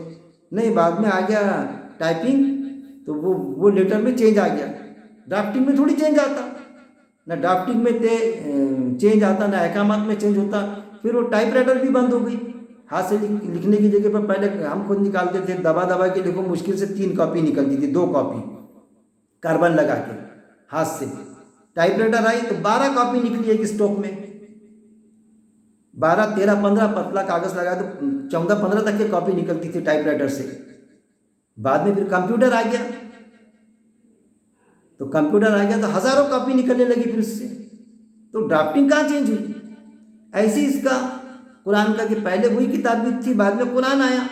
نہیں بعد میں آ گیا ٹائپنگ تو وہ لیٹر میں چینج آ گیا. ڈرافٹنگ میں تھوڑی چینج آتا، نہ ڈرافٹنگ میں چینج آتا نہ احکامات میں چینج ہوتا. پھر وہ ٹائپ رائٹر بھی بند ہو گئی. ہاتھ سے لکھنے کی جگہ پر پہلے ہم خود نکالتے تھے دبا کے لکھو، مشکل سے 3 کاپی نکلتی تھی، 2 کاپی کاربن لگا کے ہاتھ سے. ٹائپ رائٹر آئی تو 12 کاپی نکلی ایک اسٹاک میں، 12 13 15 پتلا کاغذ لگا تو 14 15 تک کی کاپی نکلتی تھی ٹائپ رائٹر سے. بعد میں پھر کمپیوٹر آ گیا تو ہزاروں کاپی نکلنے لگی پھر اس سے. تو ڈرافٹنگ کہاں چینج ہوئی؟ ایسی اس کا قرآن کا کہ پہلے وہی کتاب بھی تھی بعد میں قرآن آیا.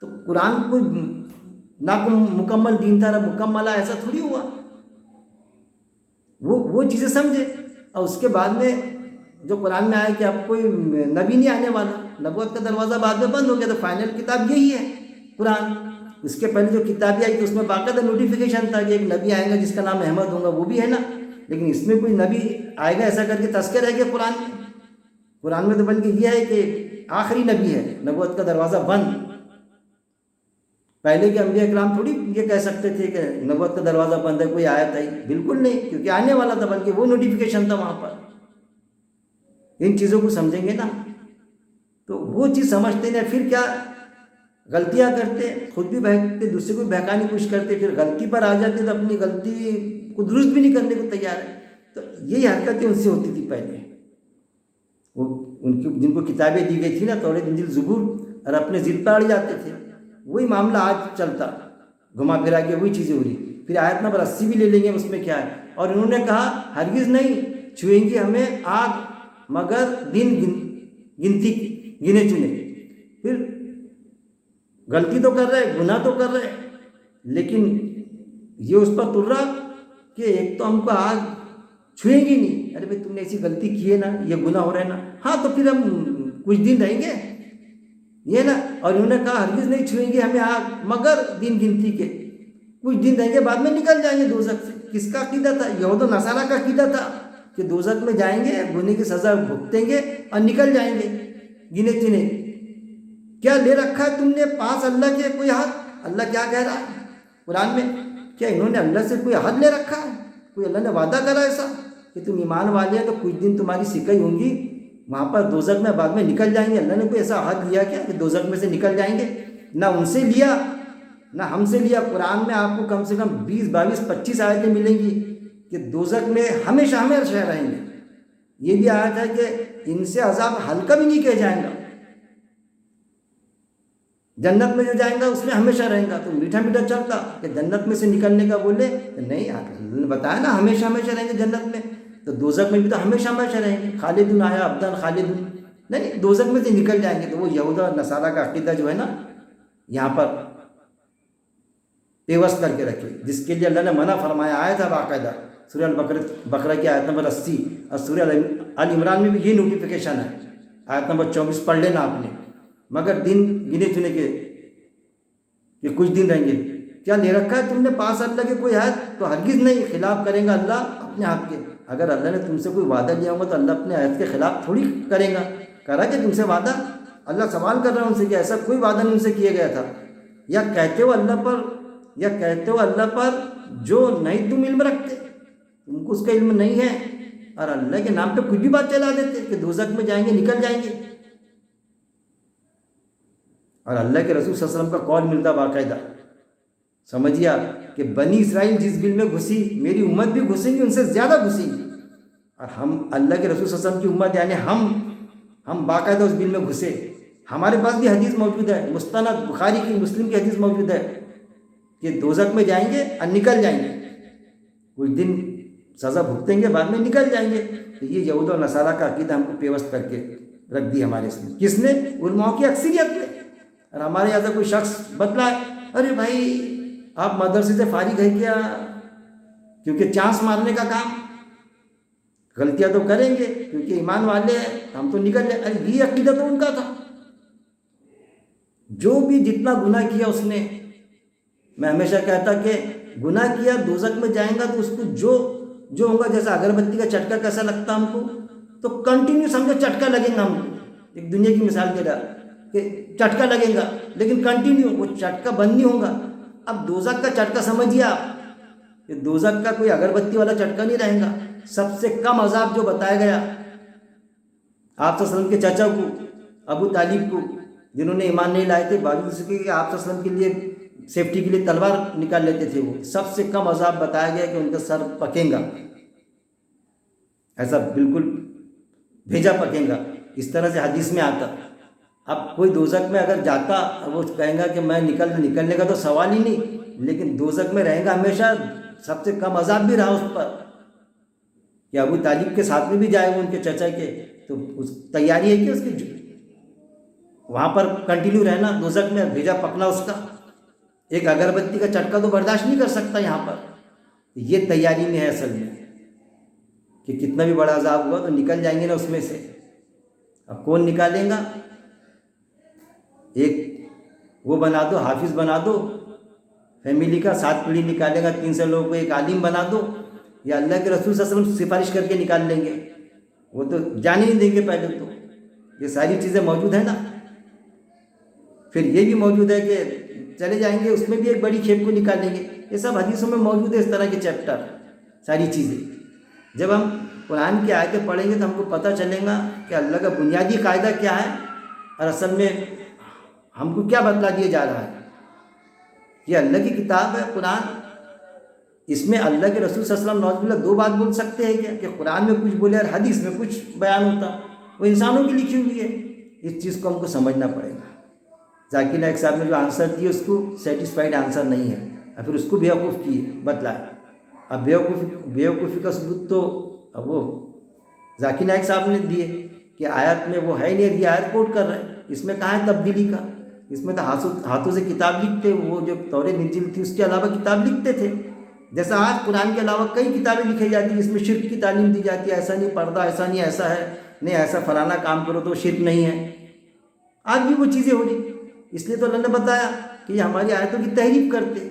تو قرآن کوئی نہ مکمل دین تھا نہ مکمل ایسا تھوڑی ہوا. وہ چیزیں سمجھے. اور اس کے بعد میں جو قرآن میں آیا کہ اب کوئی نبی نہیں آنے والا، نبوت کا دروازہ بعد میں بند ہو گیا. تو فائنل کتاب یہی ہے قرآن. اس کے پہلے جو کتابیں آئی تو اس میں باقاعدہ نوٹیفیکیشن تھا کہ ایک نبی آئے گا جس کا نام احمد ہوگا، وہ بھی ہے نا. لیکن اس میں کوئی نبی آئے گا ایسا کر کے تذکر ہے کہ قرآن میں تو بلکہ یہ ہے کہ آخری نبی ہے، نبوت کا دروازہ بند. پہلے کے انبیاء کرام تھوڑی یہ کہہ سکتے تھے کہ نبوت کا دروازہ بند ہے، کوئی آیت آئی، بالکل نہیں، کیونکہ آنے والا تھا، بلکہ وہ نوٹیفیکیشن تھا وہاں پر. ان چیزوں کو سمجھیں گے نا تو وہ چیز سمجھتے ہیں. پھر کیا غلطیاں کرتے، خود بھی بہکتے، دوسرے کو بھی بہکانے کی کوشش کرتے، پھر غلطی پر آ جاتے تو اپنی غلطی کو درست بھی نہیں کرنے کو تیار ہے. تو یہی حرکتیں ان سے ہوتی تھی پہلے. وہ ان کی جن کو کتابیں دی گئی تھی نا توریت انجیل زبور، اور اپنے ضد پر اڑ جاتے تھے. وہی معاملہ آج چلتا، گھما پھرا کے وہی چیزیں ہو رہی. پھر آیت نمبر 80 بھی لے لیں گے، اس میں کیا ہے؟ اور انہوں نے کہا ہرگز نہیں چھوئیں گے ہمیں آگ مگر دن گنے چنے. پھر غلطی تو کر رہے، گناہ تو کر رہے، لیکن یہ اس پر تر رہا کہ ایک تو ہم کو آگ چھوئیں گی نہیں. ارے بھائی تم نے ایسی غلطی کی ہے نا، یہ گناہ ہو رہا ہے نا، ہاں تو پھر ہم کچھ دن رہیں گے یہ نا. اور انہوں نے کہا ہرگز نہیں چھوئیں گے ہمیں آگ مگر دن گنتی کے، کچھ دن رہیں گے بعد میں نکل جائیں گے دوزخ سے. کس کا عقیدہ تھا؟ یہود و نصارہ کا عقیدہ تھا کہ دوزخ میں جائیں گے، گناہ کی سزا بھگتیں گے اور نکل جائیں گے گنے چنے. کیا لے رکھا ہے تم نے 5 اللہ کے کوئی ہاتھ؟ اللہ کیا کہہ رہا ہے قرآن میں کیا انہوں نے اللہ سے کوئی عہد لے رکھا ہے؟ کوئی اللہ نے وعدہ کرا ایسا کہ تم ایمان والے ہیں تو کچھ دن تمہاری سکئی ہوں گی وہاں پر دوزخ میں، بعد میں نکل جائیں گے؟ اللہ نے کوئی ایسا عہد لیا کیا کہ دوزخ میں سے نکل جائیں گے؟ نہ ان سے لیا نہ ہم سے لیا۔ قرآن میں آپ کو کم سے کم 20 22 25 آیتیں ملیں گی کہ دوزخ میں ہمیشہ ہمیشہ رہیں گے۔ یہ بھی آیت ہے کہ ان سے عذاب ہلکا بھی نہیں کیا جائے گا، جنت میں جو جائیں گا اس میں ہمیشہ رہیں گا۔ تو میٹھا میٹھا چلتا کہ جنت میں سے نکلنے کا بولے نہیں، اللہ نے بتایا نا ہمیشہ ہمیشہ رہیں گے جنت میں، تو دوزخ میں بھی تو ہمیشہ ہمیشہ رہیں گے۔ خالدون آیا ابدان خالدون، نہیں دوزخ میں سے نکل جائیں گے۔ تو وہ یہود اور نصارہ کا عقیدہ جو ہے نا یہاں پر پیوست کر کے رکھے، جس کے لیے اللہ نے منع فرمایا آیا تھا باقاعدہ سورہ بقرہ کی آیت نمبر 80 اور سورہ آل عمران میں بھی یہ نوٹیفیکیشن ہے، آیت نمبر 24 پڑھ لینا آپ نے۔ مگر دن گنے چنے کے کہ کچھ دن رہیں گے، کیا لے رکھا ہے تم نے پاس اللہ کے کوئی عہد؟ تو ہرگز نہیں، خلاف کرے گا اللہ اپنے عہد کے۔ اگر اللہ نے تم سے کوئی وعدہ لیا ہوگا تو اللہ اپنے عہد کے خلاف تھوڑی کرے گا۔ کرا کہ تم سے وعدہ؟ اللہ سوال کر رہا ہے ان سے کہ ایسا کوئی وعدہ نہیں ان سے کیا گیا تھا، یا کہتے ہو اللہ پر جو نہیں تم علم رکھتے، تم کو اس کا علم نہیں ہے، اور اللہ کے نام پہ کچھ بھی بات چلا دیتے کہ دوزخ میں جائیں گے نکل جائیں گے۔ اور اللہ کے رسول صلی اللہ علیہ وسلم کا قول ملتا باقاعدہ، سمجھیے آپ کہ بنی اسرائیل جس بل میں گھسی میری امت بھی گھسیں گی، ان سے زیادہ گھسیں گی، اور ہم اللہ کے رسول صلی اللہ علیہ وسلم کی امت یعنی ہم باقاعدہ اس بل میں گھسے۔ ہمارے پاس بھی حدیث موجود ہے، مستند بخاری کی مسلم کی حدیث موجود ہے کہ دوزخ میں جائیں گے اور نکل جائیں گے، کچھ دن سزا بھگتیں گے بعد میں نکل جائیں گے۔ تو یہ یہود اور نصارہ کا عقیدہ ہم کو پیوست کر کے رکھ دی ہمارے اس میں، کس نے؟ علماء کی اکثریت نے۔ اور ہمارے یہاں سے کوئی شخص بتلائے ارے بھائی آپ مدرسے سے فارغ ہے کیا، کیونکہ چانس مارنے کا کام، غلطیاں تو کریں گے کیونکہ ایمان والے ہیں ہم تو نکل جائیں۔ ارے یہ عقیدہ تو ان کا تھا، جو بھی جتنا گناہ کیا اس نے، میں ہمیشہ کہتا کہ گناہ کیا دوزخ میں جائیں گا تو اس کو جو ہوگا، جیسا اگربتی کا چٹکا کیسا لگتا ہم کو، تو کنٹینیو سمجھو چٹکا لگے گا ہم کو۔ ایک دنیا کی مثال دے رہا کہ چٹکا لگے گا لیکن کنٹینیو، وہ چٹکا بند نہیں ہوگا۔ اب دوزخ کا چٹکا سمجھیے آپ کہ دوزخ کا کوئی اگربتی والا چٹکا نہیں رہے گا۔ سب سے کم عذاب جو بتایا گیا آپ صلی اللہ علیہ وسلم کے چچا کو، ابو طالب کو، جنہوں نے ایمان نہیں لائے تھے، باوجود اس کے کہ آپ صلی اللہ علیہ وسلم کے لیے سیفٹی کے لیے تلوار نکال لیتے تھے، وہ سب سے کم عذاب بتایا گیا کہ ان کا سر پکیں گا، ایسا بالکل بھیجا پکیں گا، اس طرح سے حدیث میں آتا۔ اب کوئی دوزخ میں اگر جاتا وہ کہیں گا کہ میں نکلنے کا تو سوال ہی نہیں، لیکن دوزخ میں رہے گا ہمیشہ، سب سے کم عذاب بھی رہا اس پر کہ ابو طالب کے ساتھ میں بھی جائے وہ ان کے چچا کے، تو اس تیاری ہے کہ اس کی وہاں پر کنٹینیو رہنا، دوزخ میں بھیجا پکنا اس کا۔ ایک اگربتی کا چٹکا تو برداشت نہیں کر سکتا یہاں پر، یہ تیاری میں ہے اصل میں کہ کتنا بھی بڑا عذاب ہوا تو نکل جائیں گے نا اس میں سے۔ اب کون نکالے گا؟ ایک وہ بنا دو، حافظ بنا دو فیملی کا، 7 پیڑھی نکالے گا 300 لوگوں کو، ایک عالم بنا دو، یا اللہ کے رسول صلی اللہ علیہ وسلم سفارش کر کے نکال لیں گے، وہ تو جان ہی نہیں دیں گے پہلے تو۔ یہ ساری چیزیں موجود ہیں نا۔ پھر یہ بھی موجود ہے کہ چلے جائیں گے، اس میں بھی ایک بڑی کھیپ کو نکالیں گے۔ یہ سب حدیثوں میں موجود ہے، اس طرح کے چیپٹر ساری چیزیں۔ جب ہم قرآن کی آیتیں پڑھیں گے تو ہم کو پتہ چلے گا کہ اللہ کا بنیادی قاعدہ کیا ہے اور اصل میں ہم کو کیا بتلا دیا جا رہا ہے۔ یہ اللہ کی کتاب ہے قرآن، اس میں اللہ کے رسول صلی اللہ علیہ وسلم نعوذ باللہ 2 بات بول سکتے ہیں کیا کہ قرآن میں کچھ بولے اور حدیث میں کچھ بیان ہوتا؟ وہ انسانوں کی لکھی ہوئی ہے، اس چیز کو ہم کو سمجھنا پڑے گا۔ ذاکر نائک صاحب نے جو آنسر دیے اس کو سیٹسفائیڈ آنسر نہیں ہے، اور پھر اس کو بیوقوف کیے بتلائے۔ اب بیوقوفی کا ثبوت تو اب وہ ذاکر نائک صاحب نے دیے کہ آیت میں وہ ہے ہی نہیں، یہ آیت کوٹ کر رہے ہیں، اس میں کہاں ہے تبدیلی کا؟ اس میں تو ہاتھوں سے کتاب لکھتے، وہ جو تورات انجیل تھی اس کے علاوہ کتاب لکھتے تھے، جیسا آج قرآن کے علاوہ کئی کتابیں لکھی جاتی ہیں جس میں شرک کی تعلیم دی جاتی ہے، ایسا نہیں پردہ، ایسا نہیں ایسا ہے، نہیں ایسا فلانا کام کرو تو شرک نہیں ہے۔ آج بھی وہ چیزیں ہو رہی، اس لیے تو اللہ نے بتایا کہ یہ ہماری آیتوں کی تحریف کرتے،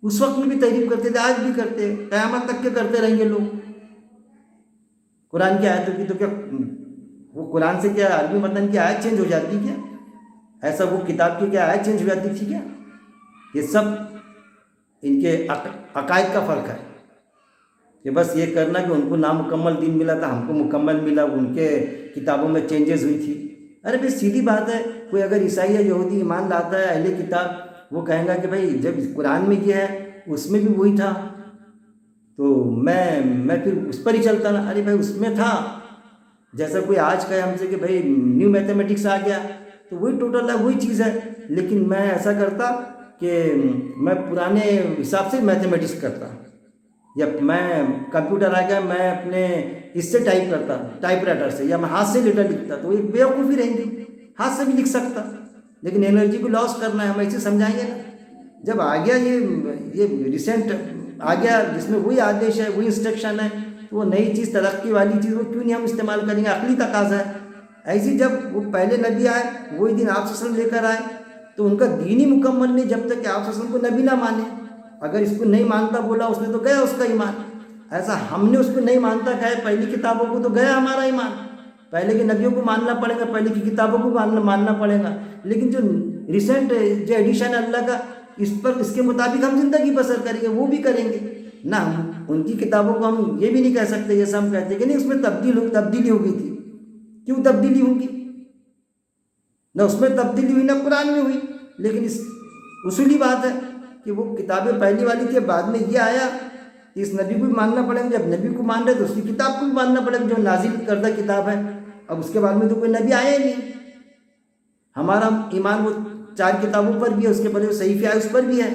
اس وقت میں بھی تحریف کرتے تھے، آج بھی کرتے، قیامت تک کے کرتے رہیں گے لوگ قرآن کی آیتوں کی۔ تو کیا وہ قرآن سے کیا عربی متن کی آیت چینج ہو جاتی کیا؟ ایسا وہ کتاب کی کیا آیت چینج ہو جاتی تھی کیا؟ یہ سب ان کے عقائد کا فرق ہے کہ بس یہ کرنا کہ ان کو نامکمل دین ملا تھا، ہم کو مکمل ملا، ان کے کتابوں میں چینجز ہوئی تھی۔ ارے بھائی سیدھی بات ہے، کوئی اگر عیسائی یا یہودی ایمان لاتا ہے اہل کتاب، وہ کہیں گا کہ بھائی جب قرآن میں یہ ہے اس میں بھی وہی تھا تو میں پھر اس پر ہی چلتا نا۔ ارے بھائی اس میں تھا، جیسا کوئی آج کہے ہم سے کہ بھائی نیو میتھمیٹکس آ گیا تو وہی ٹوٹل ہے، وہی چیز ہے، لیکن میں ایسا کرتا کہ میں پرانے حساب سے میتھمیٹکس کرتا، یا میں کمپیوٹر آ گیا میں اپنے اس سے ٹائپ کرتا، ٹائپ رائٹر سے، یا میں ہاتھ سے لیٹر لکھتا، تو ایک بیوقوفی رہیں گی، ہاتھ سے بھی لکھ سکتا، لیکن انرجی کو لاس کرنا ہے، ہم ایسے سمجھائیں گے نا۔ جب آ گیا یہ ریسنٹ آ گیا جس میں وہی آدیش ہے، وہی انسٹرکشن ہے، تو وہ نئی چیز، ترقی والی چیز، وہ کیوں نہیں ہم استعمال کریں گے؟ عقلی تقاضا ہے۔ ایسی جب وہ پہلے نبی آئے وہی دن آپ صلی اللہ علیہ وسلم لے کر آئے، تو ان کا دین ہی مکمل نہیں جب تک کہ آپ صلی اللہ علیہ وسلم کو نبی نہ مانے۔ اگر اس کو نہیں مانتا بولا اس نے تو گیا اس کا ایمان، ایسا ہم نے اس کو نہیں مانتا کہے پہلی کتابوں کو، تو گیا ہمارا ایمان۔ پہلے کے نبیوں کو ماننا پڑے گا، پہلے کی کتابوں کو ماننا پڑے گا، لیکن جو ریسنٹ جو ایڈیشن ہے اللہ کا، اس کے مطابق ہم زندگی بسر کریں گے، وہ بھی کریں گے نہ۔ ہم ان کی کتابوں کو ہم یہ بھی نہیں کہہ سکتے جیسا ہم کہتے ہیں کہ نہیں اس میں تبدیلی ہو گئی تھی۔ کیوں تبدیلی ہوگی؟ نہ اس میں تبدیلی ہوئی نہ قرآن میں ہوئی، لیکن اس اصولی بات ہے کہ وہ کتابیں پہلی والی تھی، بعد میں یہ آیا کہ اس نبی کو بھی ماننا پڑے گا۔ جب نبی کو مان رہے تو اس کی کتاب کو بھی ماننا پڑے گا جو نازل کردہ کتاب ہے۔ اب اس کے بعد میں تو کوئی نبی آیا ہی نہیں، ہمارا ایمان وہ 4 کتابوں پر بھی ہے، اس کے پہلے وہ صحیفے آئے اس پر بھی ہے،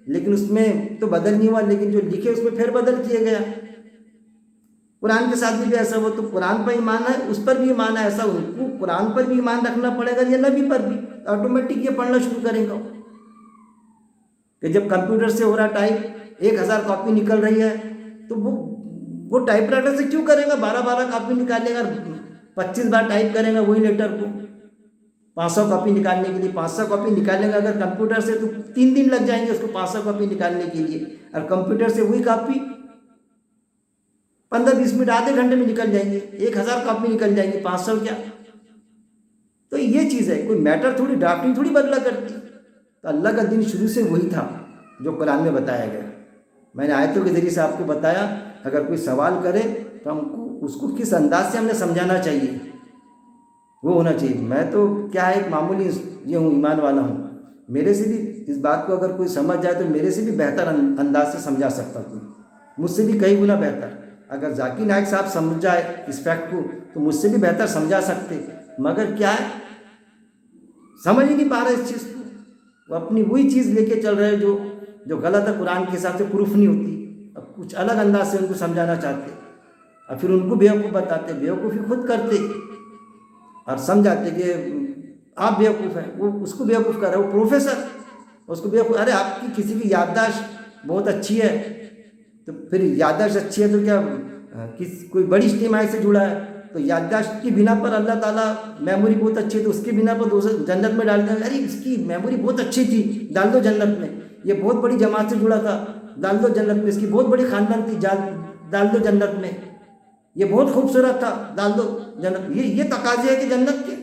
لیکن اس میں تو بدل نہیں ہوا، لیکن جو لکھے اس میں پھر بدل کیے گیا۔ قرآن کے ساتھ بھی ایسا ہو تو قرآن پر ایمان ہے، اس پر بھی ایمان ہے، ایسا ان کو قرآن پر بھی ایمان رکھنا پڑے گا یا نبی پر بھی، آٹومیٹک یہ پڑھنا شروع کریں گا کہ جب کمپیوٹر سے ہو رہا ٹائپ 1000 کاپی نکل رہی ہے تو وہ ٹائپ رائٹر سے کیوں کرے گا؟ 12 کاپی نکالے گا، 25 بار ٹائپ کرے گا وہی لیٹر کو 500 کاپی نکالنے کے لیے۔ 500 کاپی نکالے گا اگر کمپیوٹر سے تو 3 دن لگ جائیں گے اس کو 500 کاپی نکالنے کے لیے، اور کمپیوٹر سے وہی کاپی 15-20 منٹ آدھے گھنٹے میں نکل جائیں گے، 1000 کاپی نکل جائیں گے، 500 کیا؟ تو یہ چیز ہے، کوئی میٹر تھوڑی، ڈرافٹنگ تھوڑی بدلا کرتی۔ تو اللہ کا دین شروع سے وہی تھا جو قرآن میں بتایا گیا۔ میں نے آیتوں کے ذریعے سے آپ کو بتایا، اگر کوئی سوال کرے تو ہم کو اس کو کس انداز سے ہم نے سمجھانا چاہیے وہ ہونا چاہیے۔ میں تو کیا ہے ایک معمولی یہ ہوں، ایمان والا ہوں، میرے سے بھی اس بات کو اگر کوئی سمجھ جائے تو میرے سے بھی بہتر انداز سے سمجھا سکتا ہوں، مجھ سے بھی کئی گنا بہتر۔ اگر ذاکر نائک صاحب سمجھ جائے اس فیکٹ کو تو مجھ سے بھی بہتر سمجھا سکتے، مگر کیا ہے سمجھ ہی نہیں پا رہے اس چیز کو، وہ اپنی وہی چیز لے کے چل رہے جو غلط ہے، قرآن کے حساب سے پروف نہیں ہوتی، اب کچھ الگ انداز سے ان کو سمجھانا چاہتے اور پھر ان کو بیوقوف بتاتے، بیوقوفی خود کرتے اور سمجھاتے کہ آپ بیوقوف ہیں، وہ اس کو بیوقوف کر رہا ہے، وہ پروفیسر اس کو بیوقوف۔ ارے آپ کی کسی کی یادداشت بہت اچھی ہے تو پھر یادداشت اچھی ہے تو کیا کوئی بڑی اجتماعی سے جڑا ہے تو یادداشت کی بنا پر اللہ تعالیٰ میموری بہت اچھی ہے تو اس کی بنا پر جنت میں ڈال دیں؟ ارے اس کی میموری بہت اچھی تھی، ڈال دو جنت میں۔ یہ بہت بڑی جماعت سے جڑا تھا، ڈال دو جنت میں۔ اس کی بہت بڑی خاندان تھی، ڈال دو جنت میں۔ یہ بہت خوبصورت تھا، ڈال دو جنت۔ یہ تقاضے ہے کہ جنت کے،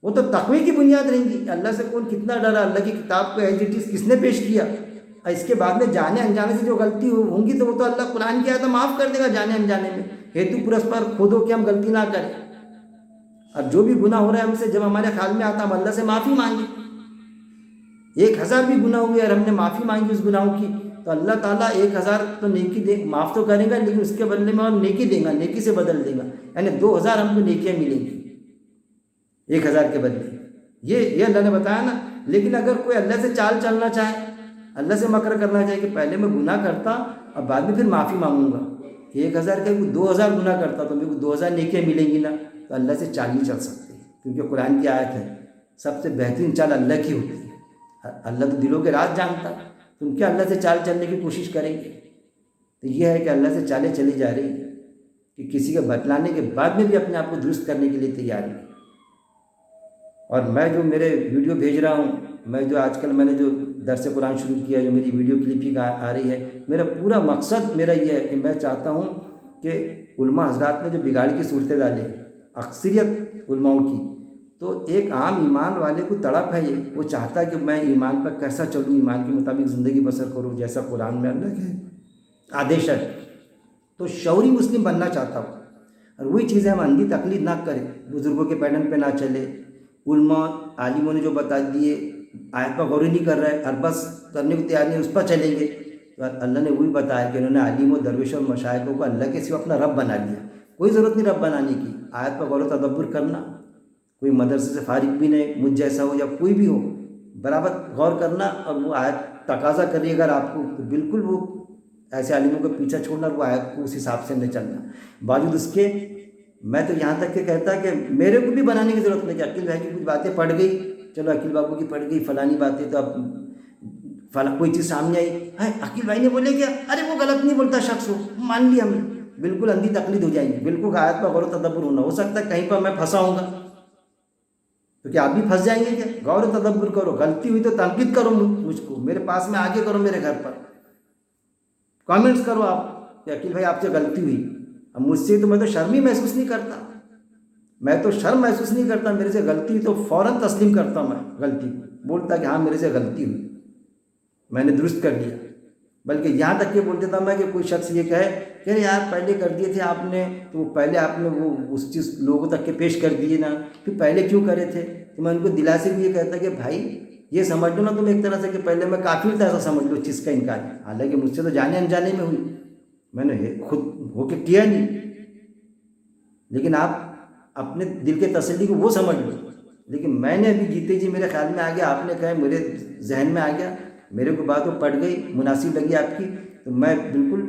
وہ تو تقوی کی بنیاد رہیں گی۔ اللہ سے کون کتنا ڈرا، اللہ کی کتاب کو ایز اٹ از کس نے پیش کیا، اور اس کے بعد میں جانے انجانے سے جو غلطی ہوں گی تو وہ تو اللہ قرآن کی آیت معاف کر دے گا جانے انجانے میں، ہیتو پرسپر خود ہو کہ ہم غلطی نہ کریں۔ اب جو بھی گناہ ہو رہا ہے ہم سے، جب ہمارے خیال میں آتا ہم اللہ سے معافی مانگیں، 1000 بھی گناہ ہوئے اور ہم نے معافی مانگی اس گناہوں کی تو اللہ تعالیٰ 1000 تو نیکی دے معاف تو کرے گا، لیکن اس کے بدلے میں اور نیکی دے گا، نیکی سے بدل دے گا، یعنی 2000 ہم کو نیکیاں ملیں گی 1000 کے بدلے۔ یہ اللہ نے بتایا نا۔ لیکن اگر کوئی اللہ سے چال چلنا چاہے، اللہ سے مکر کرنا چاہے کہ پہلے میں گناہ کرتا اور بعد میں پھر معافی مانگوں گا، 1000 کا 2000 گناہ کرتا تو میرے کو 2000 نیکیاں ملیں گی نا، تو اللہ سے چال نہیں چل سکتے، کیونکہ قرآن کی آیت ہے سب سے بہترین چال اللہ کی ہوتی ہے۔ اللہ تو دلوں کے راز جانتا، تم کیا اللہ سے چال چلنے کی کوشش کریں گے؟ تو یہ ہے کہ اللہ سے چالیں چلی جا رہی ہیں کہ کسی کے بتلانے کے بعد میں بھی اپنے آپ کو درست کرنے کے لیے تیار ہے۔ اور میں جو میرے ویڈیو بھیج رہا ہوں، میں جو آج کل میں نے جو درس قرآن شروع کیا، جو میری ویڈیو کلپنگ آ رہی ہے، میرا پورا مقصد میرا یہ ہے کہ میں چاہتا ہوں کہ علماء حضرات نے جو بگاڑ کی صورتیں ڈالیں، اکثریت علماؤں کی، تو ایک عام ایمان والے کو تڑپ ہے، یہ وہ چاہتا ہے کہ میں ایمان پر کیسا چلوں، ایمان کے مطابق زندگی بسر کروں جیسا قرآن میں اللہ کے آدیش ہے، تو شعوری مسلم بننا چاہتا ہوں۔ اور وہی چیزیں ہم اندھی تقلید نہ کریں، بزرگوں کے پیٹرن پہ نہ چلے، علماء عالموں نے جو بتا دیے آیت پر غور نہیں کر رہے اور بس کرنے کو تیار نہیں، اس پر چلیں گے، تو اللہ نے وہی بتایا کہ انہوں نے عالم و درویش اور مشائخوں کو اللہ کے سوا اپنا رب بنا لیا۔ کوئی ضرورت نہیں رب بنانے کی، آیت پر غور و تدبر کرنا، کوئی مدرسے سے فارغ بھی نہیں، مجھ جیسا ہو یا کوئی بھی ہو، برابر غور کرنا، اور وہ آیت تقاضا کریے اگر آپ کو تو بالکل وہ ایسے عالموں کو پیچھا چھوڑنا، وہ آیت کو اس حساب سے نہیں چلنا۔ باوجود اس کے میں تو یہاں تک کہ کہتا کہ میرے کو بھی بنانے کی ضرورت نہیں، کہ عقیل بھائی کی کچھ باتیں پڑھ گئی، چلو عقیل بابو کی پڑھ گئی فلانی باتیں، تو اب کوئی چیز سامنے آئی ہے عقیل بھائی نے بولے کیا، ارے وہ غلط نہیں بولتا شخص، ہو مان لیا ہم نے، بالکل اندھی تقلید ہو جائیں گی، بالکل آیت پر غور و تدبر ہونا، ہو سکتا ہے کہیں پر میں پھنسا ہوں گا تو کیا آپ بھی پھنس جائیں گے کیا؟ غور و تدبر کرو، غلطی ہوئی تو تنقید کرو، مجھ کو میرے پاس میں آگے کرو، میرے گھر پر کامنٹس کرو آپ کہ عقیل بھائی آپ سے غلطی ہوئی۔ اب مجھ سے تو میں تو شرم ہی محسوس نہیں کرتا، میں تو شرم محسوس نہیں کرتا، میرے سے غلطی ہوئی تو فوراً تسلیم کرتا میں غلطی کو، بولتا کہ ہاں میرے سے غلطی ہوئی، میں نے درست کر لیا، بلکہ یہاں تک کہ بول دیتا میں کہ کوئی شخص یہ کہے کہ یار پہلے کر دیے تھے آپ نے، تو پہلے آپ نے وہ اس چیز لوگوں تک کے پیش کر دیے نا، پھر پہلے کیوں کرے تھے؟ تو میں ان کو دلاسے بھی یہ کہتا کہ بھائی یہ سمجھ لو نا تم ایک طرح سے کہ پہلے میں کافر تھا، ایسا سمجھ لو اس چیز کا انکار ہے، حالانکہ مجھ سے تو جانے انجانے میں ہوئی، میں نے خود ہو کے کیا نہیں، لیکن آپ اپنے دل کے تسلی کو وہ سمجھ لو۔ لیکن میں نے ابھی جیتے جی میرے خیال میں آ گیا، آپ نے کہا میرے ذہن میں آ گیا، میرے کو بات وہ پڑ گئی، مناسب لگی آپ کی، تو میں بالکل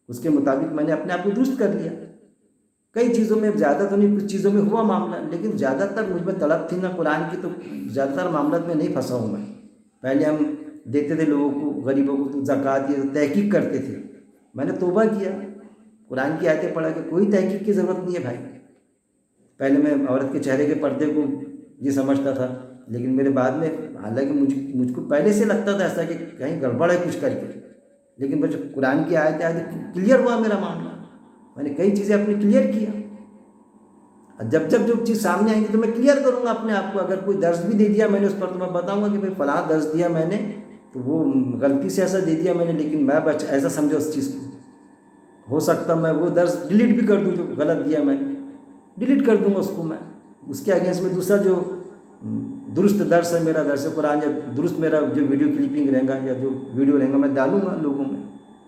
اس کے مطابق میں نے اپنے آپ کو درست کر لیا۔ کئی چیزوں میں زیادہ تو نہیں، کچھ چیزوں میں ہوا معاملہ، لیکن زیادہ تر مجھ میں طلب تھی نا قرآن کی، تو زیادہ تر معاملات میں نہیں پھنسا ہوں میں۔ پہلے ہم دیتے تھے لوگوں کو، غریبوں کو زکوٰۃ، یہ تحقیق کرتے تھے، میں نے توبہ کیا، قرآن کی آیتیں پڑھا کہ کوئی تحقیق کی ضرورت نہیں ہے بھائی۔ پہلے میں عورت کے چہرے کے پردے کو یہ سمجھتا تھا، لیکن میرے بعد میں حالانکہ مجھ کو پہلے سے لگتا تھا ایسا کہ کہیں گڑبڑ ہے کچھ کر کے، لیکن بس قرآن کی آیتیں آئی کلیئر ہوا میرا معاملہ، میں نے کئی چیزیں اپنی کلیئر کیا۔ جب جو چیز سامنے آئیں گی تو میں کلیئر کروں گا اپنے آپ کو، اگر کوئی درس بھی دے دیا میں نے اس پر تو میں بتاؤں گا کہ بھائی فلاں درس دیا میں نے، تو وہ غلطی سے ایسا دے دیا میں نے، لیکن میں ایسا سمجھا اس چیز کو، ہو سکتا میں وہ درس ڈیلیٹ بھی کر دوں جو غلط دیا میں نے، ڈیلیٹ کر دوں گا اس کو، میں اس کے اگینسٹ میں دوسرا جو درست درس ہے میرا درس قرآن، یا درست میرا جو ویڈیو کلپنگ رہے گا یا جو ویڈیو رہے گا میں ڈالوں گا لوگوں میں،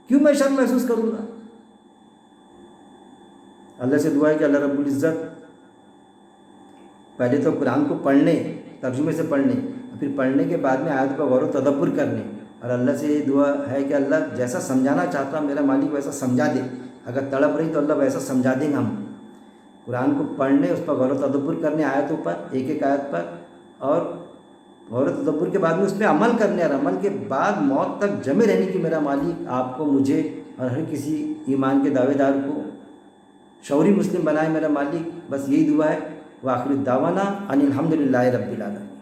کیوں میں شرم محسوس کروں گا؟ اللہ سے دعا ہے کہ اللہ رب العزت پہلے تو قرآن کو پڑھنے، ترجمے سے پڑھنے، پھر پڑھنے کے بعد میں آیت پر غور و تدبر کرنے، اور اللہ سے یہ دعا ہے کہ اللہ جیسا سمجھانا چاہتا میرا مالک ویسا سمجھا دے، اگر تڑپ رہی تو اللہ ویسا سمجھا دیں گا ہم۔ قرآن کو پڑھنے، اس پر غور و تدبر کرنے، آیتوں پر، ایک ایک آیت پر، اور غور و تدبر کے بعد میں اس پہ عمل کرنے، اور عمل کے بعد موت تک جمے رہنے کی میرا مالک آپ کو، مجھے اور ہر کسی ایمان کے دعوے دار کو شعوری مسلم بنائے میرا مالک، بس یہی دعا ہے۔ وآخر دعوانا ان الحمد للہ رب العالمین۔